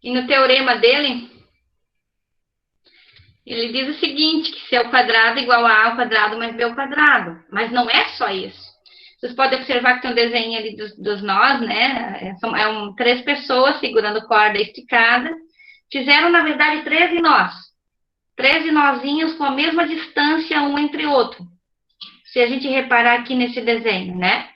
E no teorema dele, ele diz o seguinte, que C ao quadrado é igual a ao quadrado mais B ao quadrado. Mas não é só isso. Vocês podem observar que tem um desenho ali dos nós, né? São 3 pessoas segurando corda esticada. Fizeram, na verdade, 13 nós. 13 nozinhos com a mesma distância um entre outro. Se a gente reparar aqui nesse desenho, né?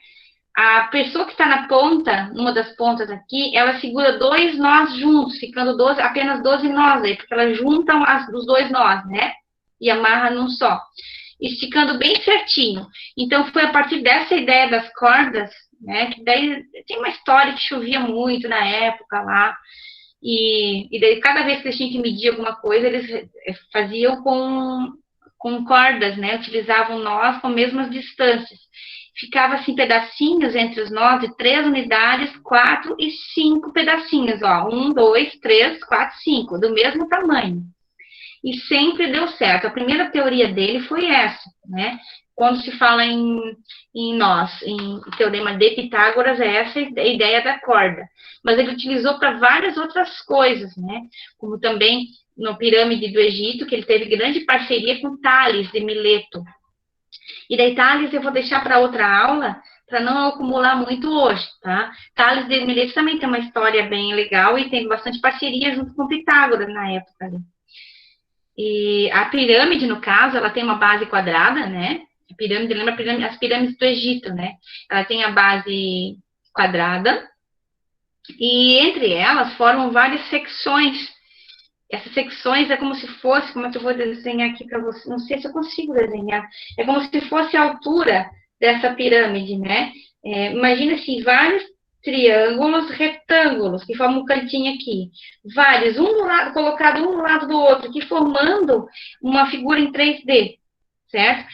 A pessoa que está na ponta, numa das pontas aqui, ela segura 2 nós juntos, ficando apenas 12 nós aí, porque elas juntam os 2 nós, né? E amarra num só, esticando bem certinho. Então, foi a partir dessa ideia das cordas, né? Que daí tem uma história que chovia muito na época lá, e daí cada vez que eles tinham que medir alguma coisa, eles faziam com cordas, né? Utilizavam nós com mesmas distâncias. Ficava assim pedacinhos entre os nós de 3 unidades, 4 e 5 pedacinhos, ó, 1, 2, 3, 4, 5, do mesmo tamanho. E sempre deu certo. A primeira teoria dele foi essa, né? Quando se fala em nós, em teorema de Pitágoras, é essa a ideia da corda. Mas ele utilizou para várias outras coisas, né? Como também no Pirâmide do Egito, que ele teve grande parceria com Tales de Mileto. E daí, Tales, eu vou deixar para outra aula, para não acumular muito hoje, tá? Tales de Mileto também tem uma história bem legal e tem bastante parceria junto com Pitágoras na época. Né? E a pirâmide, no caso, ela tem uma base quadrada, né? A pirâmide lembra as pirâmides do Egito, né? Ela tem a base quadrada e entre elas formam várias secções. Essas secções é como se fosse, como é que eu vou desenhar aqui para você? Não sei se eu consigo desenhar. É como se fosse a altura dessa pirâmide, né? Imagina assim, vários triângulos retângulos que formam um cantinho aqui. Vários, colocado um do lado do outro, aqui formando uma figura em 3D, certo?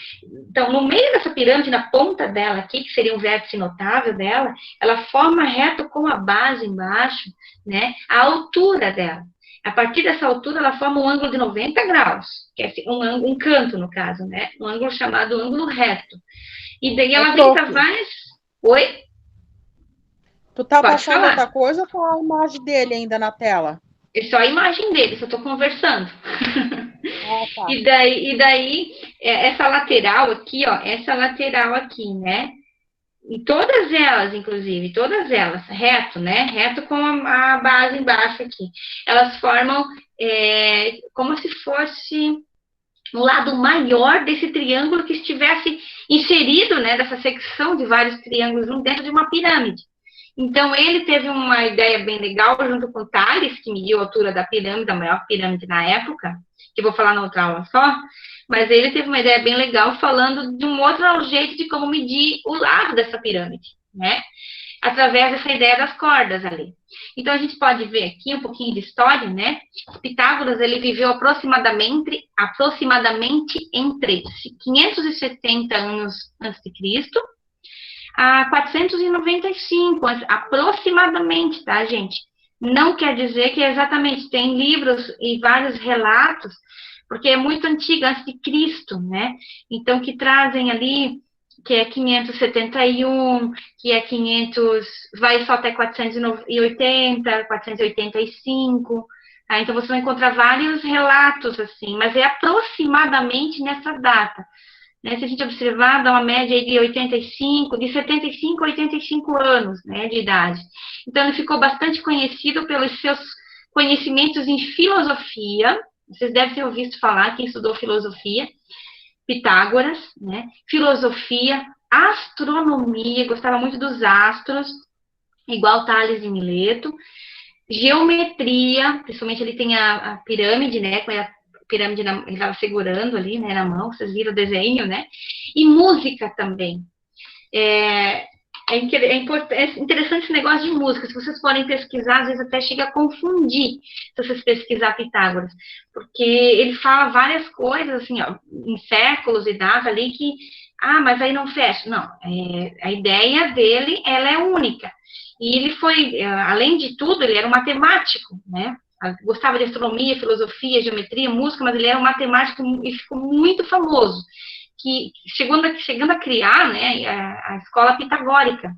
Então, no meio dessa pirâmide, na ponta dela aqui, que seria um vértice notável dela, ela forma reto com a base embaixo, né? A altura dela. A partir dessa altura, ela forma um ângulo de 90 graus, que é um canto, no caso, né? Um ângulo chamado ângulo reto. E daí ela vem para várias... Oi? Tu tá passando outra coisa ou tá a imagem dele ainda na tela? É só a imagem dele, só tô conversando. Ah, tá. E daí, essa lateral aqui, ó, essa lateral aqui, né? E todas elas, inclusive, todas elas, reto, né? Reto com a base embaixo aqui. Elas formam como se fosse um lado maior desse triângulo que estivesse inserido, né? Dessa secção de vários triângulos dentro de uma pirâmide. Então, ele teve uma ideia bem legal, junto com Tales, que mediu a altura da pirâmide, a maior pirâmide na época, que eu vou falar na outra aula só, mas ele teve uma ideia bem legal falando de um outro jeito de como medir o lado dessa pirâmide, né? Através dessa ideia das cordas ali. Então, a gente pode ver aqui um pouquinho de história, né? Pitágoras, ele viveu aproximadamente entre 570 anos antes de Cristo a 495, aproximadamente, tá, gente? Não quer dizer que exatamente, tem livros e vários relatos, porque é muito antiga, antes de Cristo, né? Então, que trazem ali, que é 571, que é 500, vai só até 480, 485, tá? Então, você vai encontrar vários relatos, assim, mas é aproximadamente nessa data. Né, se a gente observar, dá uma média de 85, de 75 a 85 anos, né, de idade. Então, ele ficou bastante conhecido pelos seus conhecimentos em filosofia. Vocês devem ter ouvido falar, quem estudou filosofia, Pitágoras, né, filosofia, astronomia, gostava muito dos astros, igual Tales de Mileto, geometria, principalmente ele tem a pirâmide, né, com a pirâmide ele estava segurando ali, né, na mão, vocês viram o desenho, né? E música também. É interessante esse negócio de música. Se vocês forem pesquisar, às vezes até chega a confundir se vocês pesquisar Pitágoras, porque ele fala várias coisas, assim, ó, em séculos e data ali que, mas aí não fecha. Não, a ideia dele, ela é única. E ele foi, além de tudo, ele era um matemático, né? Gostava de astronomia, filosofia, geometria, música, mas ele era um matemático e ficou muito famoso, que chegando a criar, né, a escola pitagórica,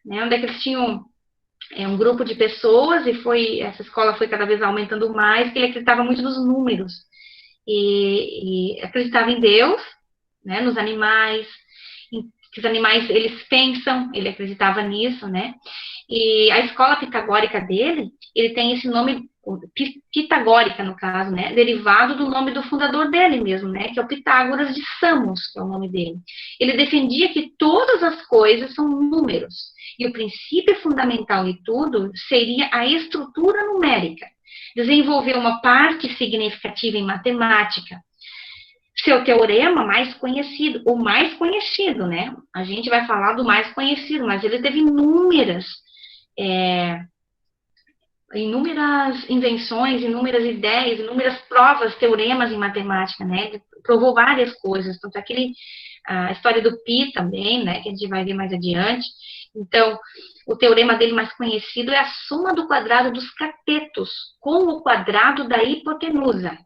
né, onde é que eles tinham um grupo de pessoas, e essa escola foi cada vez aumentando mais, que ele acreditava muito nos números, e acreditava em Deus, né, nos animais, que os animais, eles pensam, ele acreditava nisso, né, e a escola pitagórica dele, ele tem esse nome, pitagórica no caso, né, derivado do nome do fundador dele mesmo, né, que é o Pitágoras de Samos, que é o nome dele. Ele defendia que todas as coisas são números, e o princípio fundamental de tudo seria a estrutura numérica. Desenvolveu uma parte significativa em matemática. Seu teorema mais conhecido, o mais conhecido, né? A gente vai falar do mais conhecido, mas ele teve inúmeras invenções, inúmeras ideias, inúmeras provas, teoremas em matemática, né? Ele provou várias coisas, tanto a história do Pi também, né? Que a gente vai ver mais adiante. Então, o teorema dele mais conhecido é a soma do quadrado dos catetos com o quadrado da hipotenusa,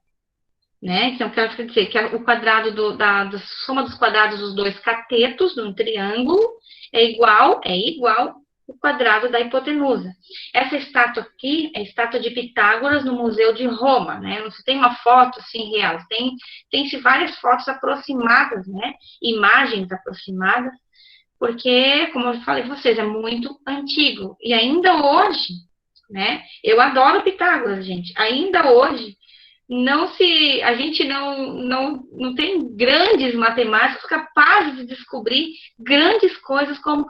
né? Então, quer dizer que o quadrado da soma dos quadrados dos dois catetos de um triângulo é igual o quadrado da hipotenusa. Essa estátua aqui é a estátua de Pitágoras no Museu de Roma, né? Não se tem uma foto assim real, tem-se várias fotos aproximadas, né? Imagens aproximadas, porque, como eu falei para vocês, é muito antigo. E ainda hoje, né? Eu adoro Pitágoras, gente. Ainda hoje, a gente não tem grandes matemáticos capazes de descobrir grandes coisas como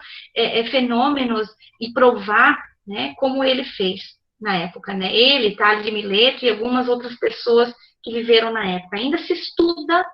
fenômenos e provar, né, como ele fez na época, né? Ele, Tales de Mileto e algumas outras pessoas que viveram na época. Ainda se estuda.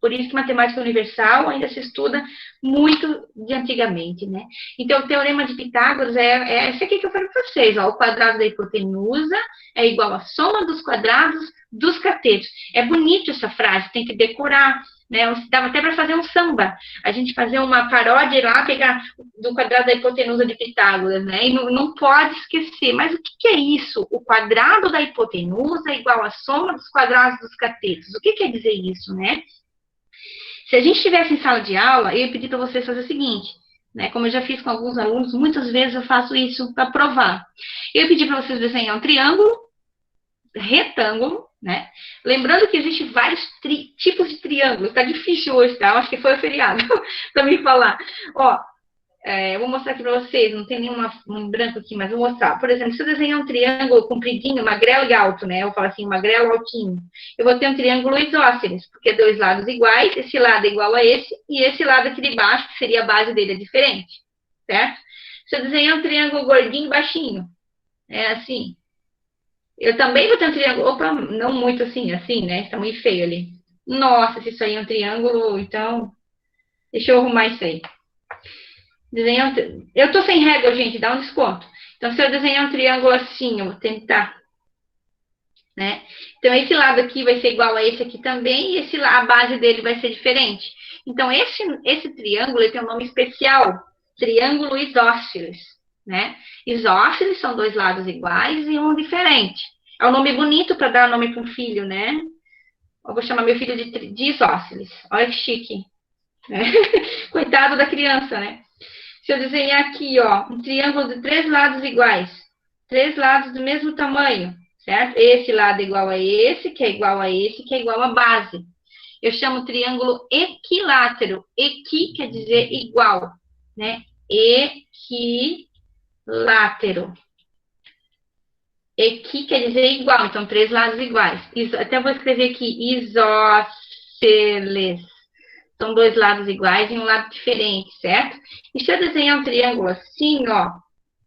Por isso que matemática universal ainda se estuda muito de antigamente, né? Então, o teorema de Pitágoras é esse aqui que eu falei para vocês, ó, o quadrado da hipotenusa é igual à soma dos quadrados dos catetos. É bonito essa frase, tem que decorar, né? Dava até para fazer um samba, a gente fazer uma paródia lá, pegar do quadrado da hipotenusa de Pitágoras, né? E não pode esquecer. Mas o que é isso? O quadrado da hipotenusa é igual à soma dos quadrados dos catetos. O que quer dizer isso, né? Se a gente estivesse em sala de aula, eu ia pedir para vocês fazer o seguinte, né? Como eu já fiz com alguns alunos, muitas vezes eu faço isso para provar. Eu ia pedir para vocês desenhar um triângulo, retângulo, né? Lembrando que existem vários tipos de triângulos. Tá difícil hoje, tá? Eu acho que foi o feriado para me falar. Ó, eu vou mostrar aqui para vocês, não tem um branco aqui, mas vou mostrar. Por exemplo, se eu desenhar um triângulo compridinho, magrelo e alto, né? Eu falo assim, magrelo altinho. Eu vou ter um triângulo isósceles, porque dois lados iguais, esse lado é igual a esse, e esse lado aqui de baixo, que seria a base dele, é diferente, certo? Se eu desenhar um triângulo gordinho e baixinho, é assim. Eu também vou ter um triângulo, opa, não muito assim, né? Está muito feio ali. Nossa, se isso aí é um triângulo, então, deixa eu arrumar isso aí. Eu tô sem régua, gente, dá um desconto. Então, se eu desenhar um triângulo assim, eu vou tentar, né? Então, esse lado aqui vai ser igual a esse aqui também, e a base dele vai ser diferente. Então, esse triângulo ele tem um nome especial, triângulo isósceles, né? Isósceles são dois lados iguais e um diferente. É um nome bonito para dar nome para um filho, né? Eu vou chamar meu filho de isósceles. Olha que chique. Né? Coitado da criança, né? Se eu desenhar aqui, ó, um triângulo de 3 lados iguais, 3 lados do mesmo tamanho, certo? Esse lado é igual a esse, que é igual a esse, que é igual a base. Eu chamo triângulo equilátero. Equi quer dizer igual, né? Equilátero. Equi quer dizer igual, então 3 lados iguais. Até vou escrever aqui, isósceles. São 2 lados iguais e um lado diferente, certo? E se eu desenhar um triângulo assim, ó,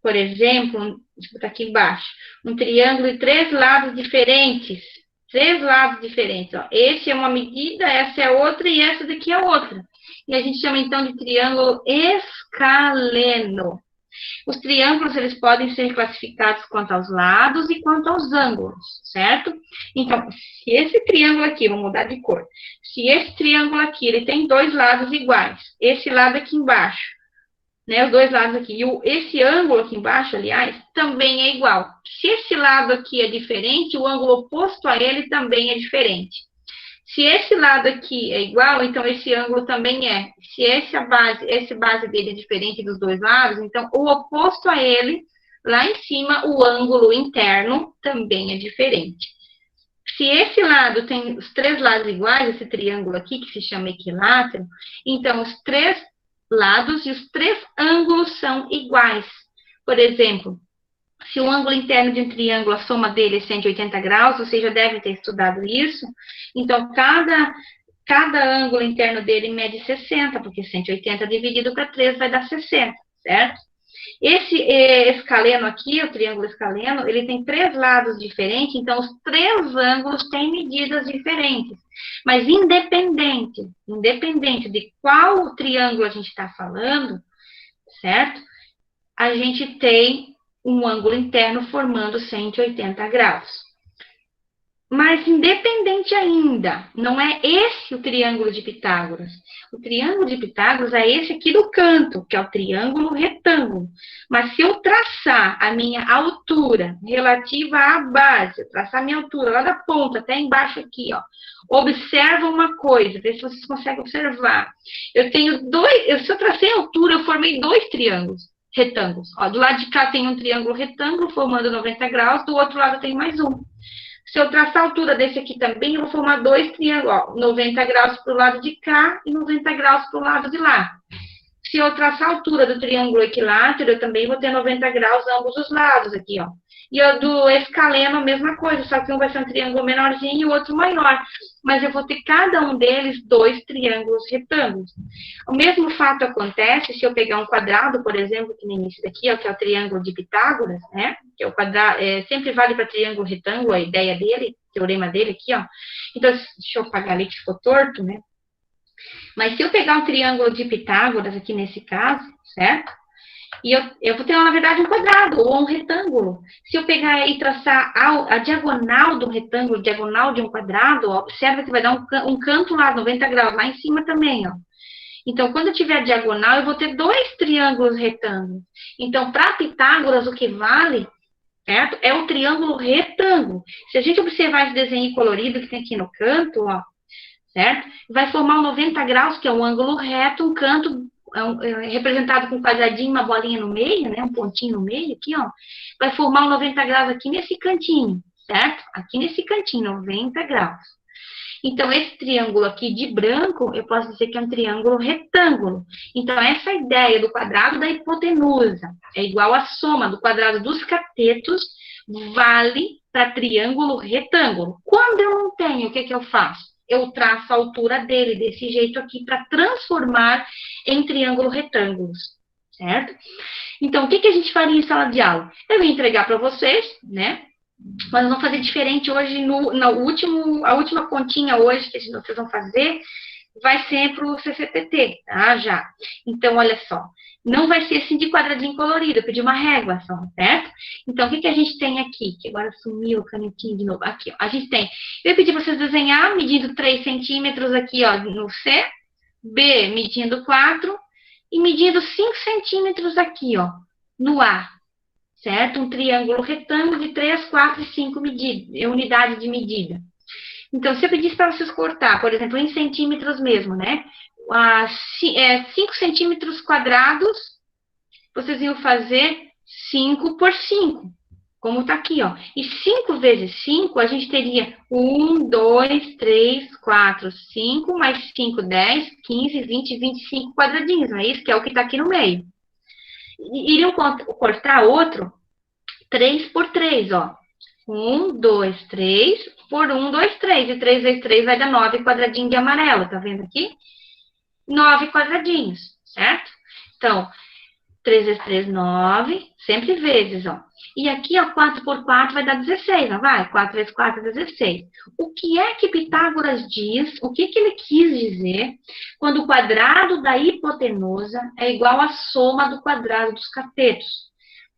por exemplo, deixa eu botar aqui embaixo, um triângulo de 3 lados diferentes. 3 lados diferentes, ó. Esse é uma medida, essa é outra e essa daqui é outra. E a gente chama, então, de triângulo escaleno. Os triângulos, eles podem ser classificados quanto aos lados e quanto aos ângulos, certo? Então, se esse triângulo aqui, vou mudar de cor, se esse triângulo aqui, ele tem 2 lados iguais, esse lado aqui embaixo, né, os 2 lados aqui, e esse ângulo aqui embaixo, aliás, também é igual. Se esse lado aqui é diferente, o ângulo oposto a ele também é diferente. Se esse lado aqui é igual, então esse ângulo também é. Se essa base dele é diferente dos 2 lados, então o oposto a ele lá em cima o ângulo interno também é diferente. Se esse lado tem os 3 lados iguais, esse triângulo aqui, que se chama equilátero, então os 3 lados e os 3 ângulos são iguais. Por exemplo, se o ângulo interno de um triângulo, a soma dele é 180 graus, vocês já devem ter estudado isso, então cada ângulo interno dele mede 60, porque 180 dividido para 3 vai dar 60, certo? Esse escaleno aqui, o triângulo escaleno, ele tem 3 lados diferentes, então os 3 ângulos têm medidas diferentes. Mas independente de qual triângulo a gente está falando, certo? A gente tem um ângulo interno formando 180 graus. Mas independente ainda, não é esse o triângulo de Pitágoras. O triângulo de Pitágoras é esse aqui do canto, que é o triângulo retângulo. Mas se eu traçar a minha altura relativa à base, traçar a minha altura lá da ponta até embaixo aqui, ó. Observa uma coisa, vê se vocês conseguem observar. Eu tenho se eu tracei a altura, eu formei 2 triângulos retângulos. Ó, do lado de cá tem um triângulo retângulo formando 90 graus, do outro lado tem mais um. Se eu traçar a altura desse aqui também, eu vou formar 2 triângulos, ó, 90 graus para o lado de cá e 90 graus para o lado de lá. Se eu traçar a altura do triângulo equilátero, eu também vou ter 90 graus ambos os lados aqui, ó. E o do escaleno, a mesma coisa, só que um vai ser um triângulo menorzinho e o outro maior. Mas eu vou ter cada um deles 2 triângulos retângulos. O mesmo fato acontece se eu pegar um quadrado, por exemplo, que nem esse daqui, ó, que é o triângulo de Pitágoras, né? Que é o quadrado, sempre vale para triângulo retângulo, a ideia dele, o teorema dele aqui, ó. Então, deixa eu apagar ali que ficou torto, né? Mas se eu pegar um triângulo de Pitágoras aqui nesse caso, certo? E eu vou ter, na verdade, um quadrado ou um retângulo. Se eu pegar e traçar a diagonal do retângulo, diagonal de um quadrado, ó, observa que vai dar um canto lá, 90 graus, lá em cima também, ó. Então, quando eu tiver a diagonal, eu vou ter 2 triângulos retângulos. Então, para Pitágoras, o que vale, certo? É o triângulo retângulo. Se a gente observar esse desenho colorido que tem aqui no canto, ó, certo? Vai formar um 90 graus, que é um ângulo reto, um canto representado com um quadradinho, uma bolinha no meio, né? Um pontinho no meio aqui, ó. Vai formar um 90 graus aqui nesse cantinho, certo? Aqui nesse cantinho, 90 graus. Então, esse triângulo aqui de branco, eu posso dizer que é um triângulo retângulo. Então, essa ideia do quadrado da hipotenusa é igual à soma do quadrado dos catetos, vale para triângulo retângulo. Quando eu não tenho, o que eu faço? Eu traço a altura dele desse jeito aqui para transformar em triângulo retângulos, certo? Então, o que a gente faria em sala de aula? Eu ia entregar para vocês, né? Mas nós vamos fazer diferente hoje, a última continha hoje que vocês vão fazer vai ser para o CCPT, tá? Já. Então, olha só. Não vai ser assim de quadradinho colorido, eu pedi uma régua só, certo? Então, o que a gente tem aqui? Que agora sumiu o canetinho de novo. Aqui, ó. A gente tem... Eu pedi para vocês desenhar, medindo 3 centímetros aqui, ó, no C. B, medindo 4. E medindo 5 centímetros aqui, ó, no A. Certo? Um triângulo retângulo de 3, 4 e 5 unidades de medida. Então, se eu pedisse para vocês cortar, por exemplo, em centímetros mesmo, né? 5 centímetros quadrados, vocês iam fazer 5 por 5, como está aqui, ó. E 5 vezes 5, a gente teria 1, 2, 3, 4, 5, mais 5, 10, 15, 20, 25 quadradinhos, não é isso? Que é o que está aqui no meio. Iriam cortar outro 3 por 3, ó. 1, 2, 3, por 1, 2, 3. E 3 vezes 3 vai dar 9 quadradinhos de amarelo, tá vendo aqui? 9 quadradinhos, certo? Então, 3 vezes 3, 9, sempre vezes, ó. E aqui, ó, 4 por 4 vai dar 16, não vai? 4 vezes 4 é 16. O que é que Pitágoras diz, o que ele quis dizer quando o quadrado da hipotenusa é igual à soma do quadrado dos catetos?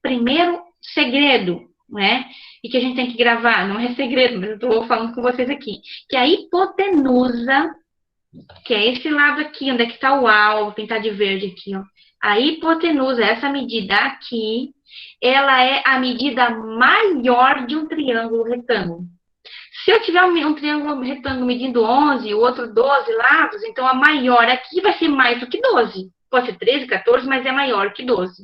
Primeiro segredo, né? E que a gente tem que gravar, não é segredo, mas eu estou falando com vocês aqui, que a hipotenusa, que é esse lado aqui, onde é que está o A, vou pintar de verde aqui, ó. A hipotenusa, essa medida aqui, ela é a medida maior de um triângulo retângulo. Se eu tiver um triângulo retângulo medindo 11 e o outro 12 lados, então a maior aqui vai ser mais do que 12. Pode ser 13, 14, mas é maior que 12.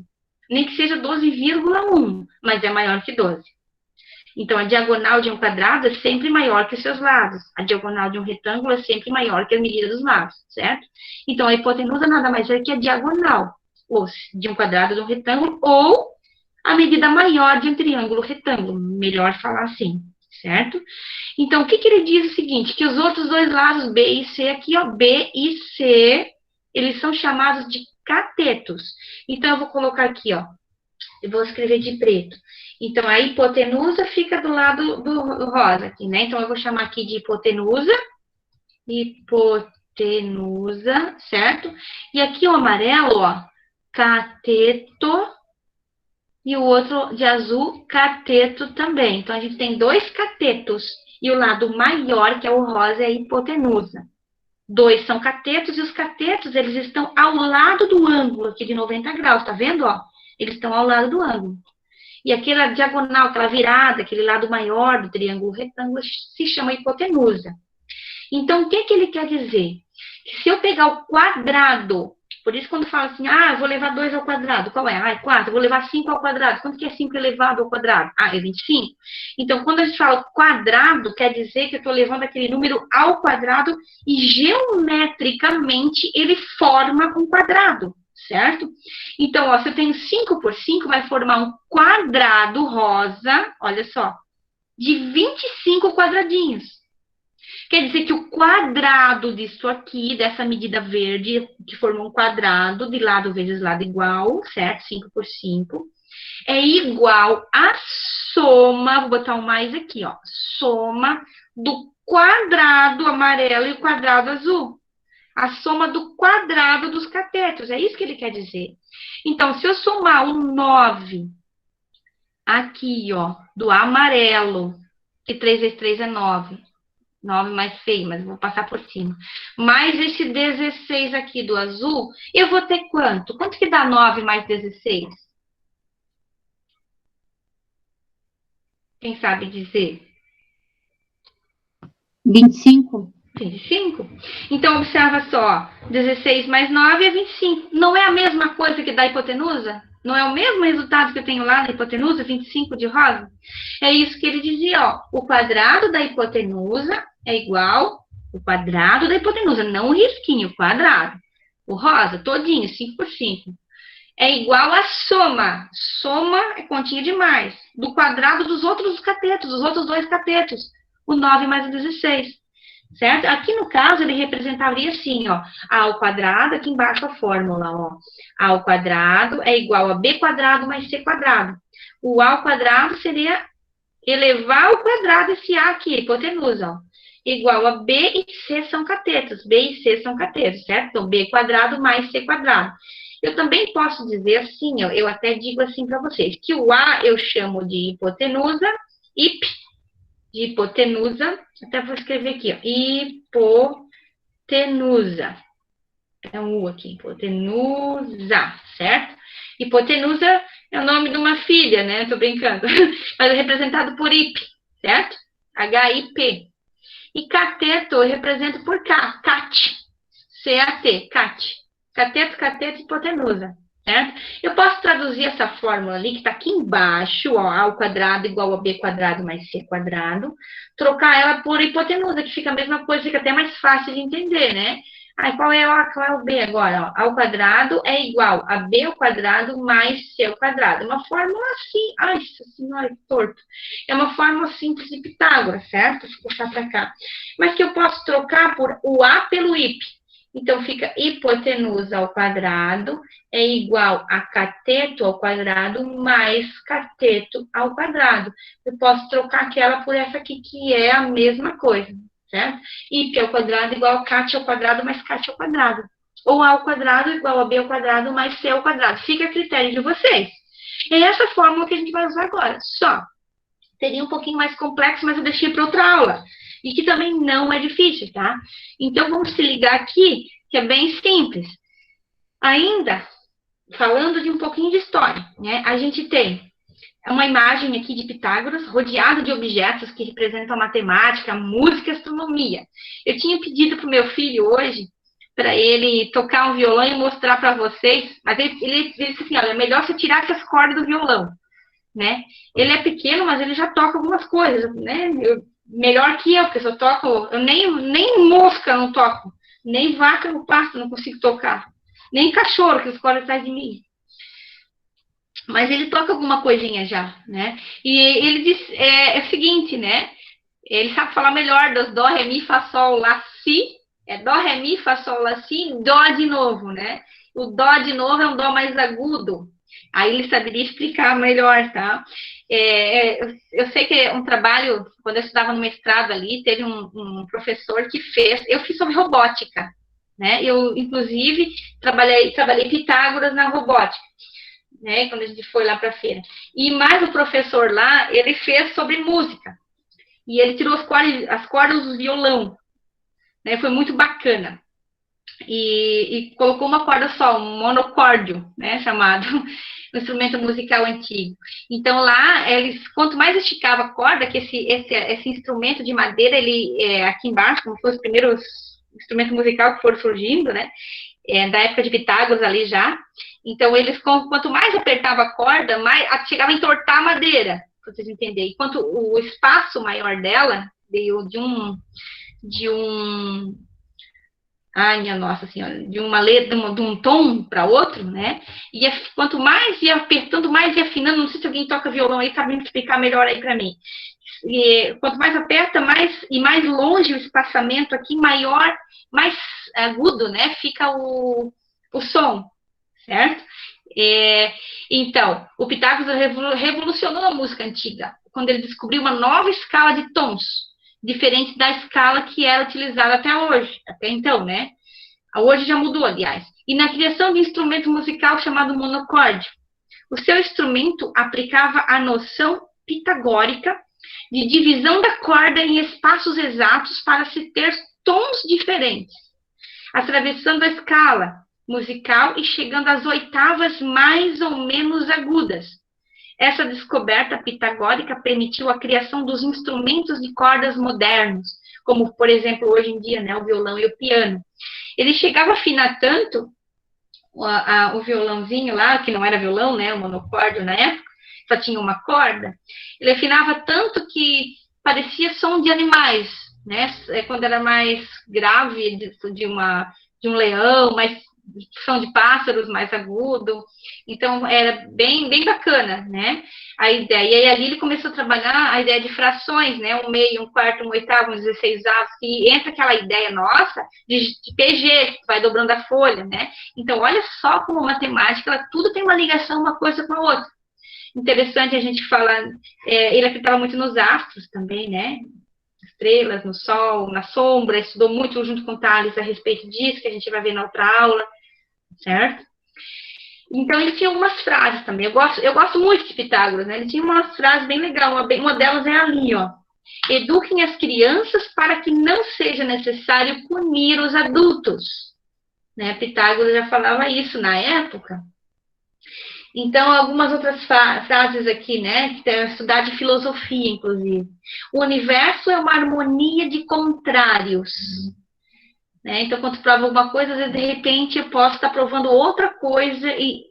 Nem que seja 12,1, mas é maior que 12. Então, a diagonal de um quadrado é sempre maior que os seus lados. A diagonal de um retângulo é sempre maior que a medida dos lados, certo? Então, a hipotenusa nada mais é que a diagonal ou de um quadrado de um retângulo ou a medida maior de um triângulo retângulo. Melhor falar assim, certo? Então, o que ele diz é o seguinte, que os outros dois lados, B e C, aqui, ó, B e C, eles são chamados de catetos. Então, eu vou colocar aqui, ó, eu vou escrever de preto. Então, a hipotenusa fica do lado do rosa aqui, né? Então, eu vou chamar aqui de hipotenusa, certo? E aqui o amarelo, ó, cateto, e o outro de azul, cateto também. Então, a gente tem dois catetos, e o lado maior, que é o rosa, é a hipotenusa. Dois são catetos, e os catetos, eles estão ao lado do ângulo aqui de 90 graus, tá vendo, ó? Eles estão ao lado do ângulo. E aquela diagonal, aquela virada, aquele lado maior do triângulo retângulo, se chama hipotenusa. Então, o que ele quer dizer? Que se eu pegar o quadrado, por isso quando fala assim, eu vou levar 2 ao quadrado, qual é? É 4, vou levar 5 ao quadrado. Quanto que é 5 elevado ao quadrado? É 25. Então, quando a gente fala quadrado, quer dizer que eu estou levando aquele número ao quadrado e geometricamente ele forma um quadrado, certo? Então, ó, se eu tenho 5 por 5, vai formar um quadrado rosa, olha só, de 25 quadradinhos. Quer dizer que o quadrado disso aqui, dessa medida verde, que formou um quadrado de lado vezes lado igual, certo? 5 por 5, é igual à soma, vou botar um mais aqui, ó, soma do quadrado amarelo e o quadrado azul. A soma do quadrado dos catetos, é isso que ele quer dizer. Então, se eu somar o 9 aqui, ó, do amarelo, que 3 vezes 3 é 9, 9 mais feio, mas eu vou passar por cima. Mais esse 16 aqui do azul, eu vou ter quanto? Quanto que dá 9 mais 16? Quem sabe dizer? 25. 25? Então, observa só, 16 mais 9 é 25. Não é a mesma coisa que da hipotenusa? Não é o mesmo resultado que eu tenho lá na hipotenusa, 25 de rosa? É isso que ele dizia, ó. O quadrado da hipotenusa é igual o quadrado da hipotenusa, não o risquinho, o quadrado. O rosa, todinho, 5 por 5. É igual a soma. Soma é continha de mais. Do quadrado dos outros catetos, dos outros dois catetos. O 9 mais o 16. Certo? Aqui no caso, ele representaria assim, ó, A ao quadrado, aqui embaixo a fórmula, ó. A ao quadrado é igual a B quadrado mais C quadrado. O A ao quadrado seria elevar ao quadrado esse A aqui, hipotenusa, ó. Igual a B e C são catetos. B e C são catetos, certo? Então, B quadrado mais C quadrado. Eu também posso dizer assim, ó, eu até digo assim para vocês, que o A eu chamo de hipotenusa, de hipotenusa, até vou escrever aqui, ó, hipotenusa. É um U aqui, hipotenusa, certo? Hipotenusa é o nome de uma filha, né? Tô brincando. Mas é representado por IP, certo? H-I-P. E cateto eu represento por K, CAT. C-A-T, CAT. Cateto, cateto, hipotenusa, certo? Eu posso traduzir essa fórmula ali, que está aqui embaixo, ó, A ao quadrado igual a B quadrado mais C quadrado, trocar ela por hipotenusa, que fica a mesma coisa, fica até mais fácil de entender, né? Qual é o A, qual é o B agora? Ó? A ao quadrado é igual a B ao quadrado mais C ao quadrado. Uma fórmula assim, ai, senhora, torto. É uma fórmula simples de Pitágoras, certo? Deixa eu puxar para cá. Mas que eu posso trocar por o A pelo IP. Então, fica hipotenusa ao quadrado é igual a cateto ao quadrado mais cateto ao quadrado. Eu posso trocar aquela por essa aqui, que é a mesma coisa, certo? IP ao quadrado igual a cat ao quadrado mais cat ao quadrado. Ou A ao quadrado igual a B ao quadrado mais C ao quadrado. Fica a critério de vocês. É essa fórmula que a gente vai usar agora. Só. Seria um pouquinho mais complexo, mas eu deixei para outra aula. E que também não é difícil, tá? Então, vamos se ligar aqui, que é bem simples. Ainda, falando de um pouquinho de história, né? A gente tem uma imagem aqui de Pitágoras, rodeado de objetos que representam a matemática, a música e a astronomia. Eu tinha pedido para o meu filho hoje para ele tocar um violão e mostrar para vocês. Mas ele disse assim, olha, é melhor você tirar essas cordas do violão, né? Ele é pequeno, mas ele já toca algumas coisas, né? Melhor que eu, porque se eu toco, eu nem mosca não toco, nem vaca no pasto não consigo tocar, nem cachorro que os corre atrás de mim. Mas ele toca alguma coisinha já, né? E ele diz, é o seguinte, né? Ele sabe falar melhor dos dó, ré, mi, fá, sol, lá, si. É dó, ré, mi, fá, sol, lá, si, dó de novo, né? O dó de novo é um dó mais agudo. Aí ele saberia explicar melhor, tá? Eu sei que é um trabalho, quando eu estudava no mestrado ali, teve um professor que fez, eu fiz sobre robótica, né? Eu, inclusive, trabalhei Pitágoras na robótica, né? Quando a gente foi lá para a feira. E mais o professor lá, ele fez sobre música. E ele tirou as cordas do violão, né? Foi muito bacana. E colocou uma corda só, um monocórdio, né? Chamado um instrumento musical antigo. Então lá, quanto mais esticava a corda, que esse instrumento de madeira, ele aqui embaixo, como foram os primeiros instrumentos musicais que foram surgindo, né? Da época de Pitágoras ali já. Então eles, quanto mais apertava a corda, mais chegava a entortar a madeira, para vocês entenderem. Enquanto o espaço maior dela veio ai, minha nossa senhora, de uma letra, de um tom para outro, né? E quanto mais ia apertando, mais ia afinando. Não sei se alguém toca violão aí, sabe me explicar melhor aí para mim. E quanto mais aperta, mais longe o espaçamento aqui, maior, mais agudo, né? Fica o som, certo? Então, o Pitágoras revolucionou a música antiga, quando ele descobriu uma nova escala de tons, diferente da escala que era utilizada até então, né? Hoje já mudou, aliás. E na criação de um instrumento musical chamado monocórdio. O seu instrumento aplicava a noção pitagórica de divisão da corda em espaços exatos para se ter tons diferentes, atravessando a escala musical e chegando às oitavas mais ou menos agudas. Essa descoberta pitagórica permitiu a criação dos instrumentos de cordas modernos, como, por exemplo, hoje em dia, né, o violão e o piano. Ele chegava a afinar tanto o violãozinho lá, que não era violão, né, o monocórdio na época, só tinha uma corda, ele afinava tanto que parecia som de animais, né, quando era mais grave, de um leão, mais som de pássaros mais agudo. Então era bem bacana, né, a ideia. E aí ali ele começou a trabalhar a ideia de frações, né, um meio, um quarto, um oitavo, um 16avos, e entra aquela ideia nossa de PG, que vai dobrando a folha, né. Então olha só como matemática, ela tudo tem uma ligação uma coisa com a outra. Interessante a gente falar, ele acreditava muito nos astros também, né, estrelas, no sol, na sombra, estudou muito junto com o Tales a respeito disso, que a gente vai ver na outra aula, certo? Então, ele tinha algumas frases também. Eu gosto muito de Pitágoras, né? Ele tinha umas frases bem legais. Uma delas é ali, ó. Eduquem as crianças para que não seja necessário punir os adultos. Né? Pitágoras já falava isso na época. Então, algumas outras frases aqui, né? Que tem estudar de filosofia, inclusive. O universo é uma harmonia de contrários. Né? Então, quando tu prova alguma coisa, às vezes, de repente, eu posso estar provando outra coisa e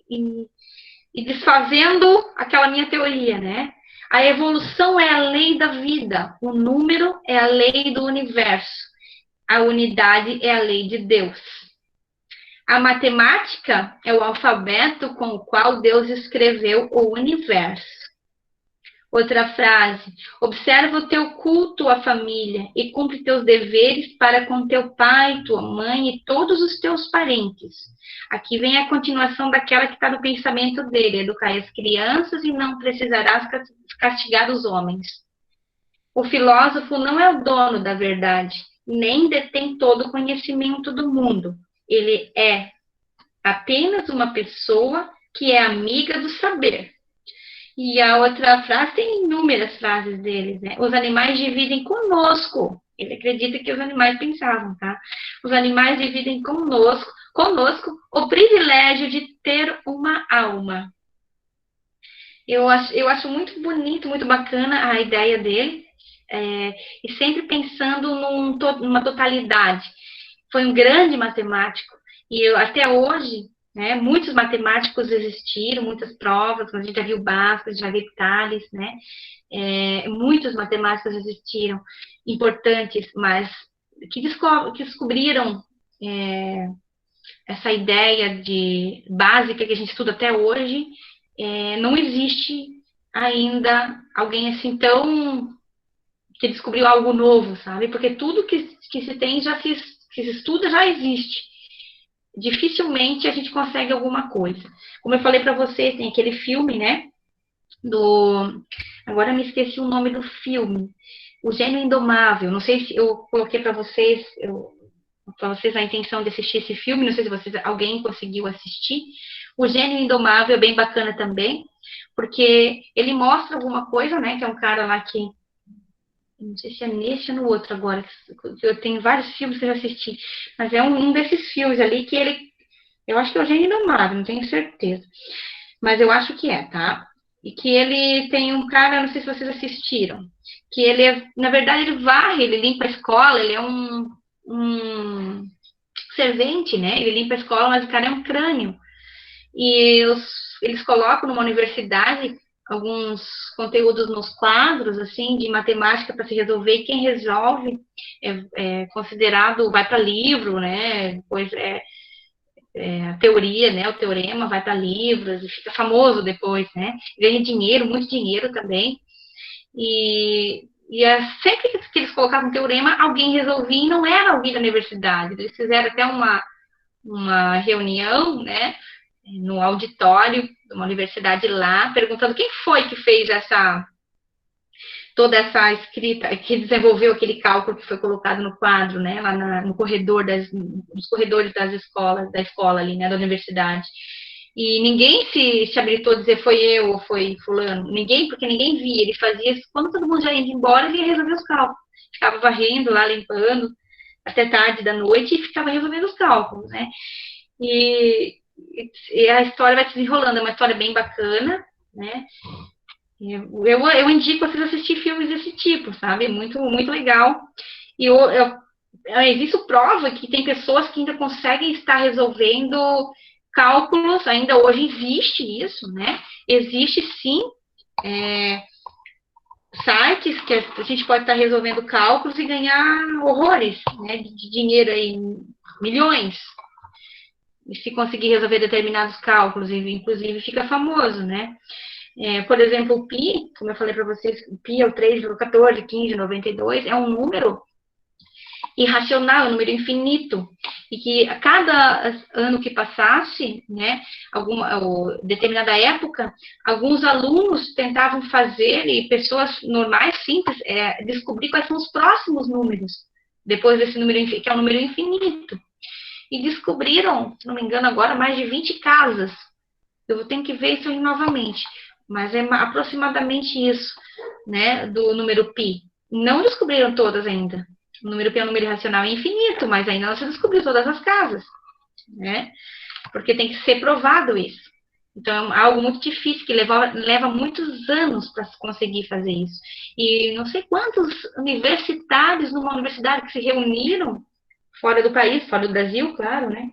desfazendo aquela minha teoria, né? A evolução é a lei da vida, o número é a lei do universo, a unidade é a lei de Deus. A matemática é o alfabeto com o qual Deus escreveu o universo. Outra frase, observa o teu culto à família e cumpre teus deveres para com teu pai, tua mãe e todos os teus parentes. Aqui vem a continuação daquela que está no pensamento dele, educar as crianças e não precisarás castigar os homens. O filósofo não é o dono da verdade, nem detém todo o conhecimento do mundo. Ele é apenas uma pessoa que é amiga do saber. E a outra frase, tem inúmeras frases deles, né? Os animais dividem conosco. Ele acredita que os animais pensavam, tá? Os animais dividem conosco o privilégio de ter uma alma. Eu acho muito bonito, muito bacana a ideia dele, e sempre pensando numa totalidade. foi um grande matemático. E até hoje, né, muitos matemáticos existiram, muitas provas, a gente já viu Bhaskara, já viu Tales, né? Muitos matemáticos existiram, importantes, mas que descobriram essa ideia básica que a gente estuda até hoje. Não existe ainda alguém assim tão que descobriu algo novo, sabe? Porque tudo que se tem que se estuda já existe. Dificilmente a gente consegue alguma coisa. Como eu falei para você, tem aquele filme, né? Agora me esqueci o nome do filme. O Gênio Indomável. Não sei se eu coloquei para vocês, a intenção de assistir esse filme. Não sei se alguém conseguiu assistir. O Gênio Indomável é bem bacana também, porque ele mostra alguma coisa, né? Que é um cara lá que não sei se é nesse ou no outro agora. Eu tenho vários filmes que eu já assisti, mas é um desses filmes ali que eu acho que é o Gênio Indomável, não tenho certeza. Mas eu acho que tá? E que ele tem um cara, não sei se vocês assistiram, que ele, na verdade, ele varre, ele limpa a escola, ele é um servente, né? Ele limpa a escola, mas o cara é um crânio. E eles colocam numa universidade alguns conteúdos nos quadros, assim, de matemática para se resolver, e quem resolve é considerado, vai para livro, né? Depois a teoria, né? O teorema vai para livros e fica famoso depois, né? Ganha dinheiro, muito dinheiro também. E sempre que eles colocavam teorema, alguém resolvia e não era alguém da universidade. Eles fizeram até uma reunião, né? No auditório de uma universidade lá, perguntando quem foi que fez toda essa escrita, que desenvolveu aquele cálculo que foi colocado no quadro, né, lá no corredor nos corredores da escola ali, né, da universidade. E ninguém se habilitou a dizer foi eu ou foi fulano. Ninguém, porque ninguém via. Ele fazia isso quando todo mundo já ia embora, ele ia resolver os cálculos. Ficava varrendo lá, limpando, até tarde da noite, e ficava resolvendo os cálculos, né. E a história vai se desenrolando, é uma história bem bacana, né? Eu indico vocês assistir filmes desse tipo, sabe? Muito, muito legal. E isso prova que tem pessoas que ainda conseguem estar resolvendo cálculos, ainda hoje existe isso, né? Existe sim sites que a gente pode estar resolvendo cálculos e ganhar horrores, né? De dinheiro aí, milhões. E se conseguir resolver determinados cálculos, inclusive fica famoso, né? Por exemplo, o pi, como eu falei para vocês, o pi é o 3,141592, é um número irracional, um número infinito, e que a cada ano que passasse, né, determinada época, alguns alunos tentavam fazer, e pessoas normais, simples, descobrir quais são os próximos números, depois desse número, que é um número infinito. E descobriram, se não me engano agora, mais de 20 casas. Eu tenho que ver isso aí novamente. Mas é aproximadamente isso, né, do número pi. Não descobriram todas ainda. O número pi é um número irracional infinito, mas ainda não se descobriu todas as casas, né? Porque tem que ser provado isso. Então, é algo muito difícil, que leva muitos anos para se conseguir fazer isso. E não sei quantos universitários numa universidade que se reuniram fora do país, fora do Brasil, claro, né?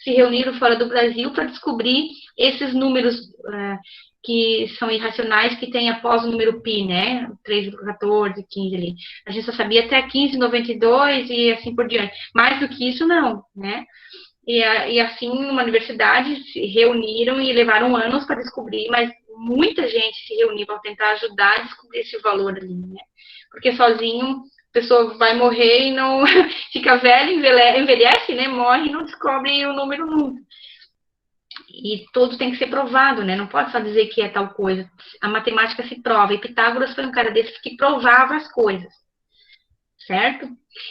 Se reuniram fora do Brasil para descobrir esses números que são irracionais, que tem após o número pi, né? 3,14, 15 ali. A gente só sabia até 15,92 e assim por diante. Mais do que isso, não, né? E assim, numa universidade, se reuniram e levaram anos para descobrir, mas muita gente se reuniu para tentar ajudar a descobrir esse valor ali, né? Porque sozinho a pessoa vai morrer e não fica velha, envelhece, né? Morre e não descobre o número nunca. E tudo tem que ser provado, né? Não pode só dizer que é tal coisa. A matemática se prova. E Pitágoras foi um cara desses que provava as coisas. Certo?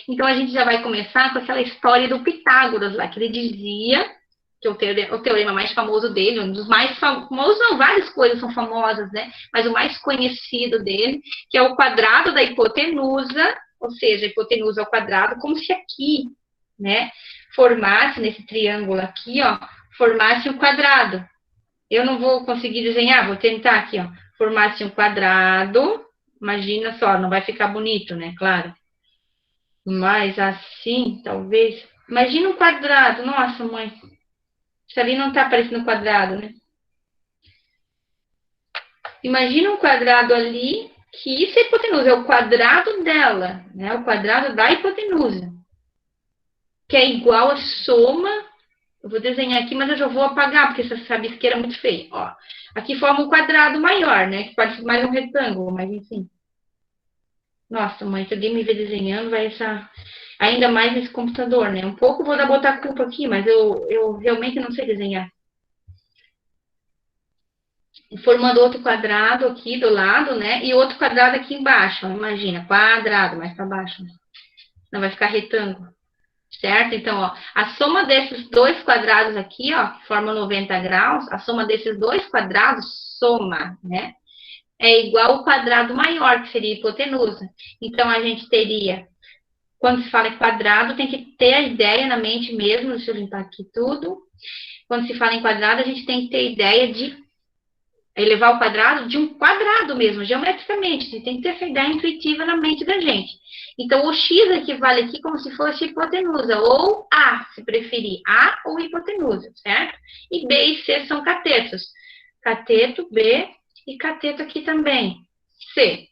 Então, a gente já vai começar com aquela história do Pitágoras lá, que ele dizia que o teorema mais famoso dele, um dos mais famosos, não, várias coisas são famosas, né? Mas o mais conhecido dele, que é o quadrado da hipotenusa, ou seja, a hipotenusa ao quadrado, como se aqui, né, formasse, nesse triângulo aqui, ó, formasse um quadrado. Eu não vou conseguir desenhar, vou tentar aqui, ó, formasse um quadrado, imagina só, não vai ficar bonito, né, claro. Mas assim, talvez, Imagina um quadrado. Nossa, mãe. Isso ali não tá parecendo quadrado, né? Imagina um quadrado ali, que isso é hipotenusa, é o quadrado dela, né? O quadrado da hipotenusa. Que é igual a soma. Eu vou desenhar aqui, mas eu já vou apagar, porque essa rabisqueira é muito feia. Ó, aqui forma um quadrado maior, né? Que parece mais um retângulo, mas enfim. Nossa, mãe, se alguém me ver desenhando, vai essa. Ainda mais nesse computador, né? Um pouco vou botar a culpa aqui, mas eu realmente não sei desenhar. Formando outro quadrado aqui do lado, né? E outro quadrado aqui embaixo. Imagina, quadrado, mais para baixo. Não vai ficar retângulo. Certo? Então, ó, a soma desses dois quadrados aqui, ó, que formam 90 graus, a soma desses dois quadrados, soma, né? É igual ao quadrado maior, que seria a hipotenusa. Então, a gente teria, quando se fala em quadrado, tem que ter a ideia na mente mesmo, deixa eu limpar aqui tudo. Quando se fala em quadrado, a gente tem que ter a ideia de elevar ao quadrado de um quadrado mesmo, geometricamente. Você tem que ter essa ideia intuitiva na mente da gente. Então, o x equivale aqui como se fosse hipotenusa, ou A, se preferir, A ou hipotenusa, certo? E B e C são catetos. Cateto, B, e cateto aqui também, C,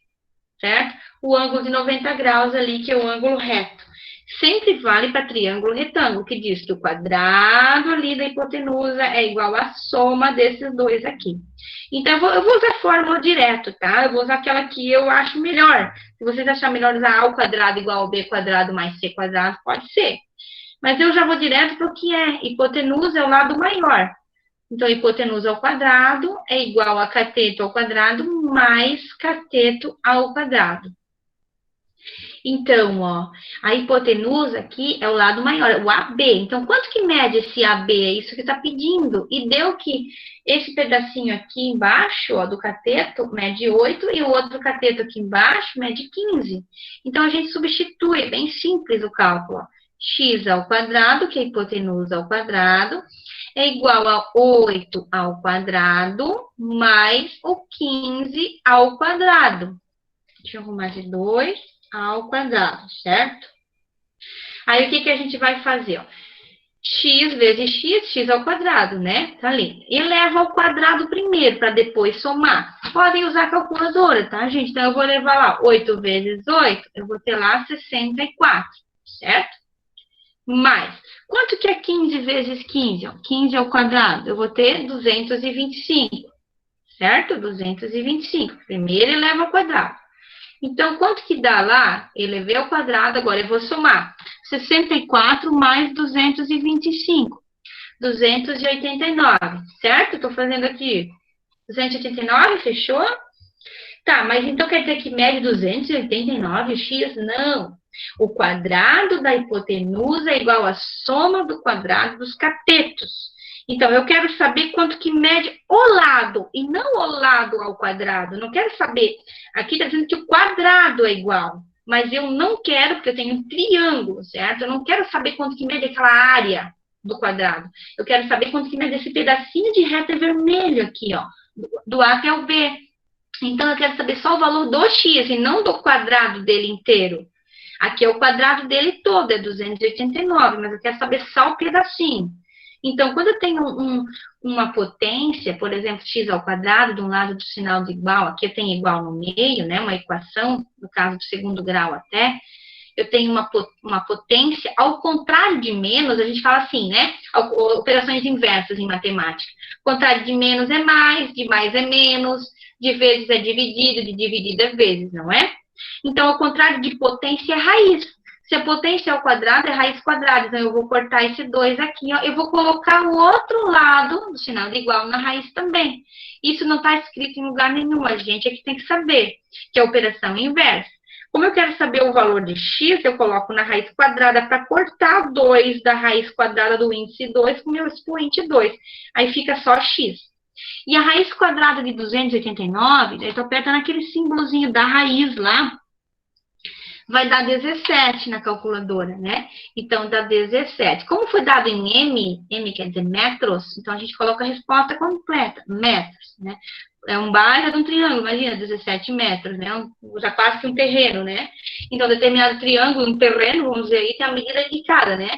certo? O ângulo de 90 graus ali, que é o ângulo reto. Sempre vale para triângulo retângulo, que diz que o quadrado ali da hipotenusa é igual à soma desses dois aqui. Então, eu vou usar a fórmula direto, tá? Eu vou usar aquela que eu acho melhor. Se vocês acharem melhor usar A ao quadrado igual ao B quadrado mais C quadrado, pode ser. Mas eu já vou direto para o que é. Hipotenusa é o lado maior. Então, hipotenusa ao quadrado é igual a cateto ao quadrado mais cateto ao quadrado. Então, ó, a hipotenusa aqui é o lado maior, o AB. Então, quanto que mede esse AB? É isso que está pedindo. E deu que esse pedacinho aqui embaixo, ó, do cateto, mede 8, e o outro cateto aqui embaixo mede 15. Então, a gente substitui, é bem simples o cálculo. Ó. X ao quadrado, que é a hipotenusa ao quadrado, é igual a 8 ao quadrado, mais o 15 ao quadrado. Deixa eu arrumar de 2 ao quadrado, certo? Aí, o que a gente vai fazer? Ó? X vezes x ao quadrado, né? Tá ali. Eleva ao quadrado primeiro, para depois somar. Podem usar a calculadora, tá, gente? Então, eu vou levar lá 8 vezes 8, eu vou ter lá 64, certo? Mais, quanto que é 15 vezes 15? Ó, 15 ao quadrado, eu vou ter 225, certo? 225. Primeiro eleva ao quadrado. Então, quanto que dá lá? Elevei ao quadrado, agora eu vou somar. 64 mais 225. 289, certo? Estou fazendo aqui 289, fechou? Tá, mas então quer dizer que mede 289 x? Não. O quadrado da hipotenusa é igual à soma do quadrado dos catetos. Então, eu quero saber quanto que mede o lado, e não o lado ao quadrado. Não quero saber. Aqui está dizendo que o quadrado é igual. Mas eu não quero, porque eu tenho um triângulo, certo? Eu não quero saber quanto que mede aquela área do quadrado. Eu quero saber quanto que mede esse pedacinho de reta vermelho aqui, ó. Do A até o B. Então, eu quero saber só o valor do x, e não do quadrado dele inteiro. Aqui é o quadrado dele todo, é 289, mas eu quero saber só o pedacinho. Então, quando eu tenho uma potência, por exemplo, x ao quadrado, de um lado do sinal de igual, aqui eu tenho igual no meio, né, uma equação, no caso do segundo grau até, eu tenho uma potência, ao contrário de menos, a gente fala assim, né, operações inversas em matemática. Ao contrário de menos é mais, de mais é menos, de vezes é dividido, de dividido é vezes, não é? Então, ao contrário de potência é raiz. Se a potência ao quadrado é raiz quadrada, então eu vou cortar esse 2 aqui, ó, eu vou colocar o outro lado do sinal de igual na raiz também. Isso não está escrito em lugar nenhum, a gente é que tem que saber, que é a operação inversa. Como eu quero saber o valor de x, eu coloco na raiz quadrada para cortar 2 da raiz quadrada do índice 2 com o meu expoente 2. Aí fica só x. E a raiz quadrada de 289, eu estou apertando aquele símbolozinho da raiz lá, vai dar 17 na calculadora, né? Então, dá 17. Como foi dado em M quer dizer metros, então a gente coloca a resposta completa, metros, né? É um bairro de um triângulo, imagina, 17 metros, né? Já quase que um terreno, né? Então, determinado triângulo, um terreno, vamos dizer aí, tem a medida indicada, né?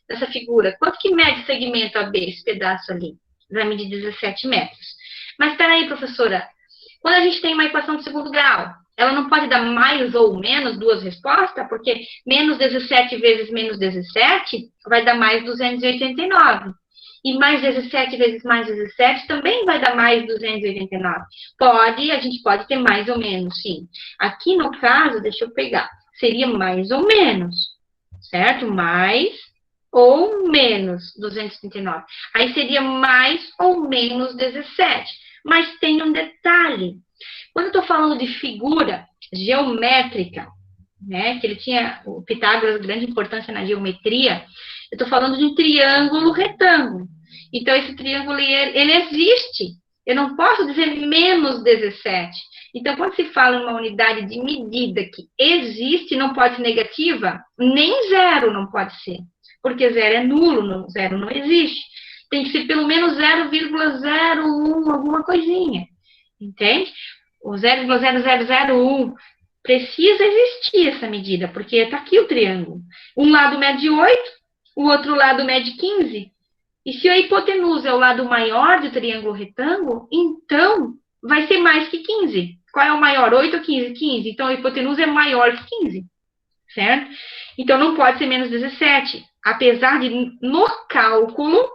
dessa figura? Quanto que mede o segmento AB, esse pedaço ali? Vai medir 17 metros. Mas espera aí, professora, quando a gente tem uma equação de segundo grau, ela não pode dar mais ou menos duas respostas, porque menos 17 vezes menos 17 vai dar mais 289. E mais 17 vezes mais 17 também vai dar mais 289. Pode, a gente pode ter mais ou menos, sim. Aqui no caso, deixa eu pegar, seria mais ou menos, certo? Mais ou menos 239. Aí seria mais ou menos 17. Mas tem um detalhe. Quando eu estou falando de figura geométrica, né, que ele tinha, o Pitágoras, grande importância na geometria, eu estou falando de um triângulo retângulo. Então, esse triângulo, ele existe. Eu não posso dizer menos 17. Então, quando se fala em uma unidade de medida que existe, não pode ser negativa, nem zero não pode ser. Porque zero é nulo, zero não existe. Tem que ser pelo menos 0,01, alguma coisinha. Entende? O 0,0001 precisa existir essa medida, porque está aqui o triângulo. Um lado mede 8, o outro lado mede 15. E se a hipotenusa é o lado maior do triângulo retângulo, então vai ser mais que 15. Qual é o maior? 8 ou 15? 15. Então a hipotenusa é maior que 15. Certo? Então não pode ser menos 17. Apesar de, no cálculo,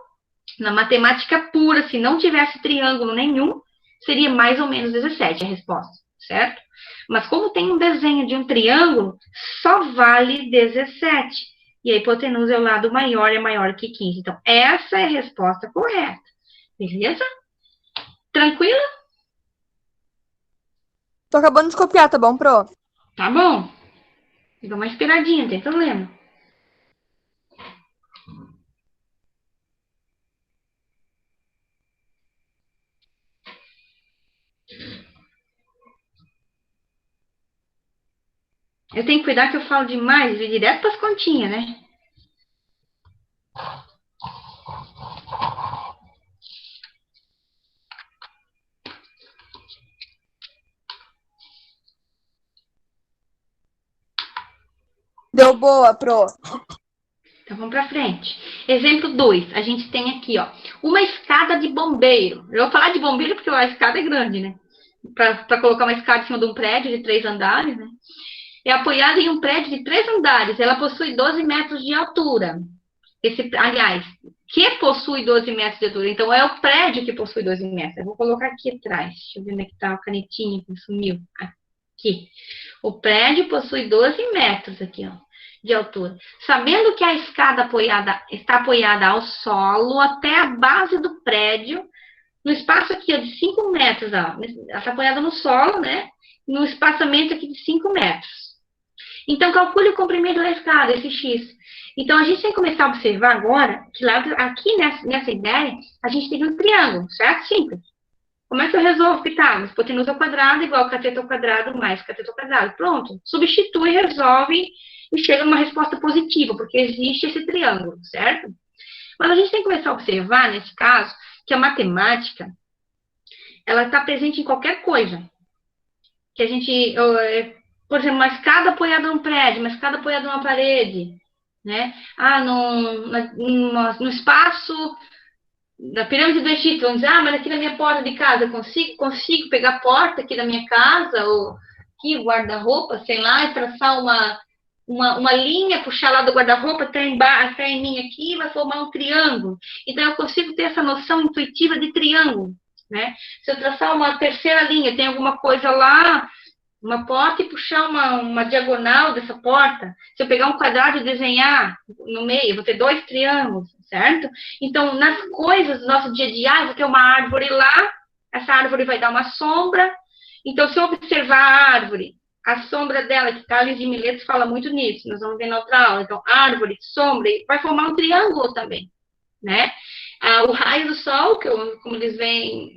na matemática pura, se não tivesse triângulo nenhum, seria mais ou menos 17 a resposta, certo? Mas como tem um desenho de um triângulo, só vale 17. E a hipotenusa é o lado maior, é maior que 15. Então, essa é a resposta correta. Beleza? Tranquila? Tô acabando de copiar, tá bom, Pro? Tá bom. Dá uma esperadinha, não tem problema. Eu tenho que cuidar que eu falo demais, vou direto para as continhas, né? Deu boa, Pro. Então, vamos para frente. Exemplo 2. A gente tem aqui, ó, uma escada de bombeiro. Eu vou falar de bombeiro porque a escada é grande, né? Para colocar uma escada em cima de um prédio de 3 andares, né? É apoiada em um prédio de 3 andares. Ela possui 12 metros de altura. Aliás, que possui 12 metros de altura. Então, é o prédio que possui 12 metros. Eu vou colocar aqui atrás. Deixa eu ver onde é que tá a canetinha que sumiu. Aqui. O prédio possui 12 metros aqui, ó, de altura. Sabendo que a escada está apoiada ao solo até a base do prédio, no espaço aqui ó, de 5 metros, ó, ela está apoiada no solo, né? No espaçamento aqui de 5 metros. Então, calcule o comprimento da escada, esse X. Então, a gente tem que começar a observar agora, que lá, aqui nessa ideia, a gente tem um triângulo, certo? Simples. Como é que eu resolvo, Pitágoras? Hipotenusa ao quadrado igual cateto ao quadrado mais cateto ao quadrado. Pronto. Substitui, resolve e chega numa resposta positiva, porque existe esse triângulo, certo? Mas a gente tem que começar a observar, nesse caso, que a matemática, ela está presente em qualquer coisa. Que a gente, por exemplo, uma escada apoiada num prédio, uma escada apoiada numa parede, né? No espaço da pirâmide do Egito, vamos dizer, mas aqui na minha porta de casa, eu consigo pegar a porta aqui da minha casa, ou aqui o guarda-roupa, sei lá, e traçar uma linha, puxar lá do guarda-roupa até em mim aqui, vai formar um triângulo. Então, eu consigo ter essa noção intuitiva de triângulo, né? Se eu traçar uma terceira linha, tem alguma coisa lá, uma porta e puxar uma diagonal dessa porta. Se eu pegar um quadrado e desenhar no meio, eu vou ter 2 triângulos, certo? Então, nas coisas do nosso dia a dia, eu vou ter uma árvore lá, essa árvore vai dar uma sombra. Então, se eu observar a árvore, a sombra dela, que Tales de Mileto fala muito nisso, nós vamos ver na outra aula. Então, árvore, sombra, vai formar um triângulo também, né? O raio do sol, como eles veem,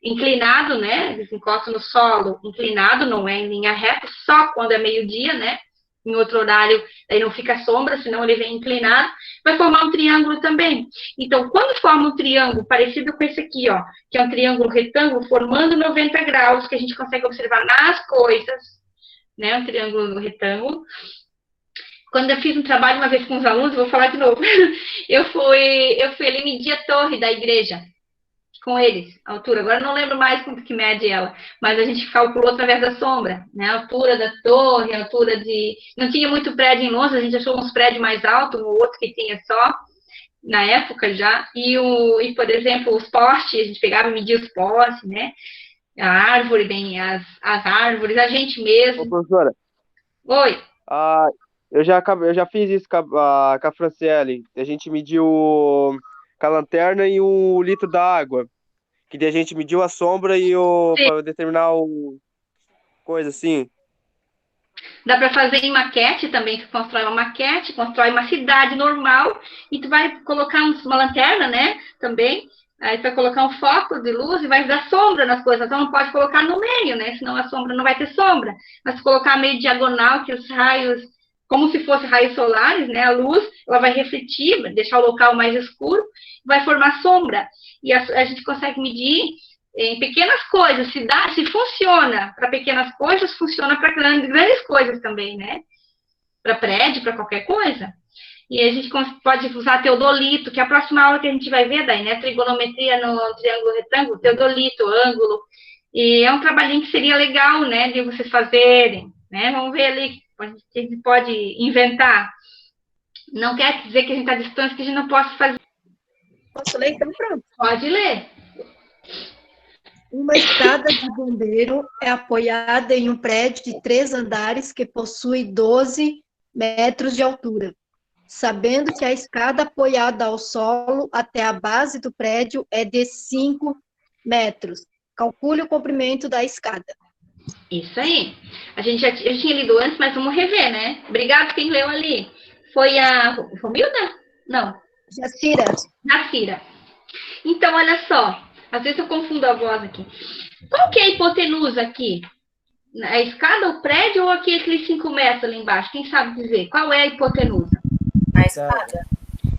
inclinado, né? Eles encostam no solo inclinado, não é em linha reta, só quando é meio-dia, né? Em outro horário, aí não fica sombra, senão ele vem inclinado, vai formar um triângulo também. Então, quando forma um triângulo parecido com esse aqui, ó, que é um triângulo retângulo, formando 90 graus, que a gente consegue observar nas coisas, né? Um triângulo retângulo. Quando eu fiz um trabalho uma vez com os alunos, vou falar de novo, eu fui ali medir a torre da igreja com eles, a altura. Agora eu não lembro mais quanto que mede ela, mas a gente calculou através da sombra, né? A altura da torre, a altura de... Não tinha muito prédio em Londres, a gente achou uns prédios mais altos, o outro que tinha só, na época já, e por exemplo, os postes, a gente pegava e media os postes, né? A árvore, bem, as árvores, a gente mesmo. Ô, professora, Oi. ah, eu já fiz isso com a Franciele. A gente mediu com a lanterna e o litro da água. Que daí a gente mediu a sombra e para determinar o coisa assim. Dá para fazer em maquete também, tu constrói uma maquete, constrói uma cidade normal, e tu vai colocar uma lanterna, né, também, aí tu vai colocar um foco de luz e vai dar sombra nas coisas, então não pode colocar no meio, né, senão a sombra não vai ter sombra, mas se colocar meio diagonal, que os raios, como se fossem raios solares, né, a luz, ela vai refletir, deixar o local mais escuro, vai formar sombra, e a gente consegue medir em pequenas coisas, se funciona para pequenas coisas, funciona para grandes coisas também, né? Para prédio, para qualquer coisa. E a gente pode usar teodolito, que é a próxima aula que a gente vai ver daí, né? Trigonometria no triângulo retângulo, teodolito, ângulo. E é um trabalhinho que seria legal, né? De vocês fazerem, né? Vamos ver ali, a gente pode inventar. Não quer dizer que a gente está distante, que a gente não possa fazer. Posso ler então? Pronto. Pode ler. Uma escada de bombeiro é apoiada em um prédio de 3 andares que possui 12 metros de altura. Sabendo que a escada apoiada ao solo até a base do prédio é de 5 metros. Calcule o comprimento da escada. Isso aí. A gente já tinha lido antes, mas vamos rever, né? Obrigado quem leu ali. Foi a Romilda? Não. Jacira. Então, olha só. Às vezes eu confundo a voz aqui. Qual que é a hipotenusa aqui? A escada, o prédio ou aqueles 5 metros ali embaixo? Quem sabe dizer? Qual é a hipotenusa? A escada.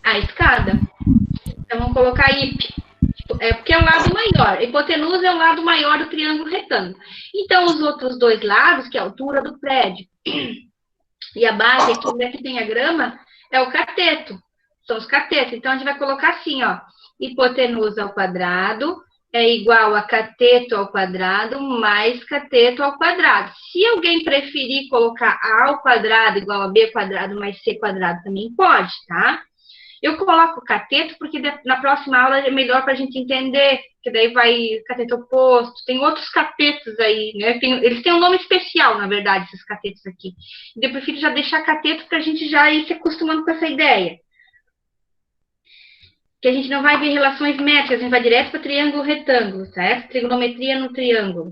A escada? Então, vamos colocar hip. É porque é o lado maior. A hipotenusa é o lado maior do triângulo retângulo. Então, os outros dois lados, que é a altura do prédio, e a base aqui, onde é que tem a grama, é o cateto. São os catetos. Então, a gente vai colocar assim, ó. Hipotenusa ao quadrado é igual a cateto ao quadrado mais cateto ao quadrado. Se alguém preferir colocar A ao quadrado igual a B quadrado mais C quadrado, também pode, tá? Eu coloco cateto porque na próxima aula é melhor para a gente entender, que daí vai cateto oposto, tem outros catetos aí, né? Eles têm um nome especial, na verdade, esses catetos aqui. Eu prefiro já deixar cateto para a gente já ir se acostumando com essa ideia. Que a gente não vai ver relações métricas, a gente vai direto para triângulo retângulo, certo? Trigonometria no triângulo.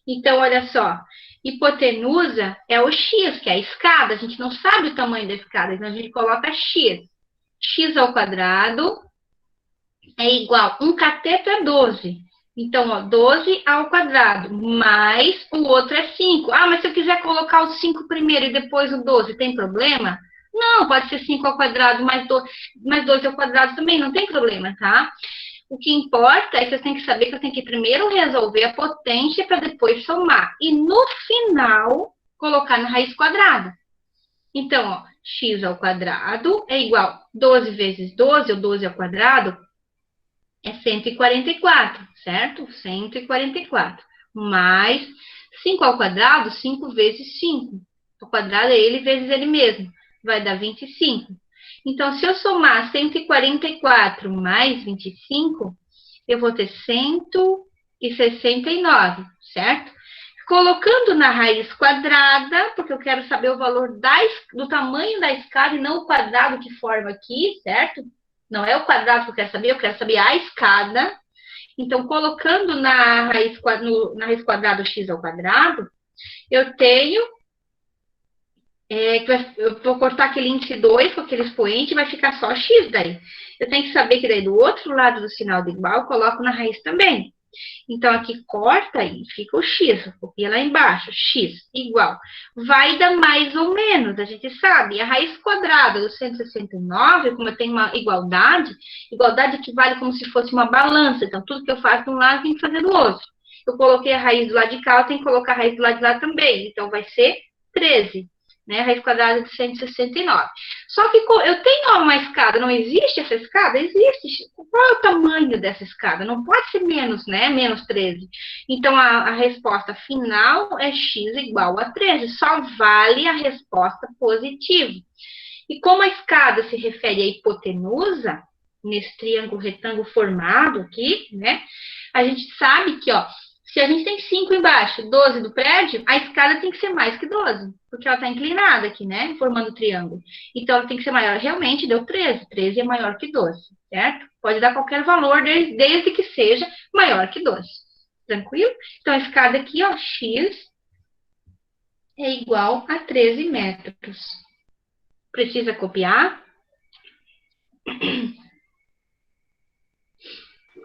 Então, olha só, hipotenusa é o x, que é a escada, a gente não sabe o tamanho da escada, então a gente coloca x. X ao quadrado é igual, um cateto é 12. Então, ó, 12 ao quadrado, mais o outro é 5. Ah, mas se eu quiser colocar o 5 primeiro e depois o 12, tem problema? Não, pode ser 5 ao quadrado mais 12 ao quadrado também, não tem problema, tá? O que importa é que eu tenho que saber que eu tenho que primeiro resolver a potência para depois somar. E no final, colocar na raiz quadrada. Então, ó, x ao quadrado é igual 12 vezes 12, ou 12 ao quadrado, é 144, certo? 144. Mais 5 ao quadrado, 5 vezes 5. O quadrado é ele vezes ele mesmo. Vai dar 25. Então, se eu somar 144 mais 25, eu vou ter 169, certo? Colocando na raiz quadrada, porque eu quero saber o valor do tamanho da escada e não o quadrado que forma aqui, certo? Não é o quadrado que eu quero saber a escada. Então, colocando na raiz quadrada o x ao quadrado, eu tenho... eu vou cortar aquele índice 2 com aquele expoente e vai ficar só x daí. Eu tenho que saber que daí do outro lado do sinal de igual, eu coloco na raiz também. Então, aqui corta e fica o x, porque lá embaixo, x igual. Vai dar mais ou menos, a gente sabe. A raiz quadrada do 169, como eu tenho uma igualdade equivale como se fosse uma balança. Então, tudo que eu faço de um lado, tem que fazer do outro. Eu coloquei a raiz do lado de cá, eu tenho que colocar a raiz do lado de lá também. Então, vai ser 13. né? Raiz quadrada de 169. Só que eu tenho uma escada, não existe essa escada? Existe. Qual é o tamanho dessa escada? Não pode ser menos, né? Menos 13. Então, a resposta final é x igual a 13. Só vale a resposta positiva. E como a escada se refere à hipotenusa, nesse triângulo retângulo formado aqui, né? A gente sabe que, ó, se a gente tem 5 embaixo, 12 do prédio, a escada tem que ser mais que 12, porque ela está inclinada aqui, né? Formando o triângulo. Então, ela tem que ser maior. Realmente, deu 13. 13 é maior que 12, certo? Pode dar qualquer valor, desde que seja maior que 12. Tranquilo? Então, a escada aqui, ó, x é igual a 13 metros. Precisa copiar?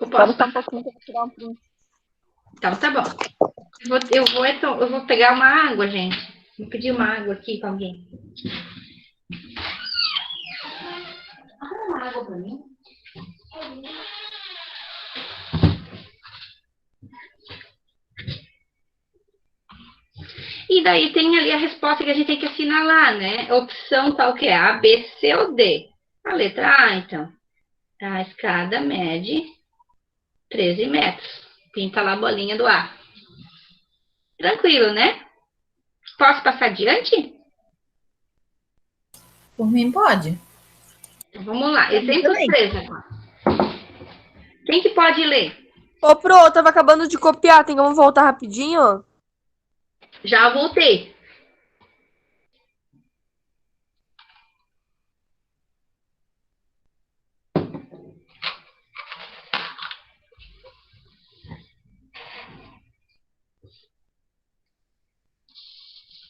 Eu posso Espera só um pouquinho que eu vou tirar um print. Então, tá bom. Eu vou pegar uma água, gente. Vou pedir uma água aqui para alguém. Arruma uma água para mim. E daí tem ali a resposta que a gente tem que assinalar, né? Opção tal que é A, B, C ou D. A letra A, então. A escada mede 13 metros. Pinta lá a bolinha do A. Tranquilo, né? Posso passar adiante? Por mim, pode. Então, vamos lá. Exemplo 3 agora. Quem que pode ler? Ô, Pro, eu tava acabando de copiar. Tem como voltar rapidinho? Já voltei.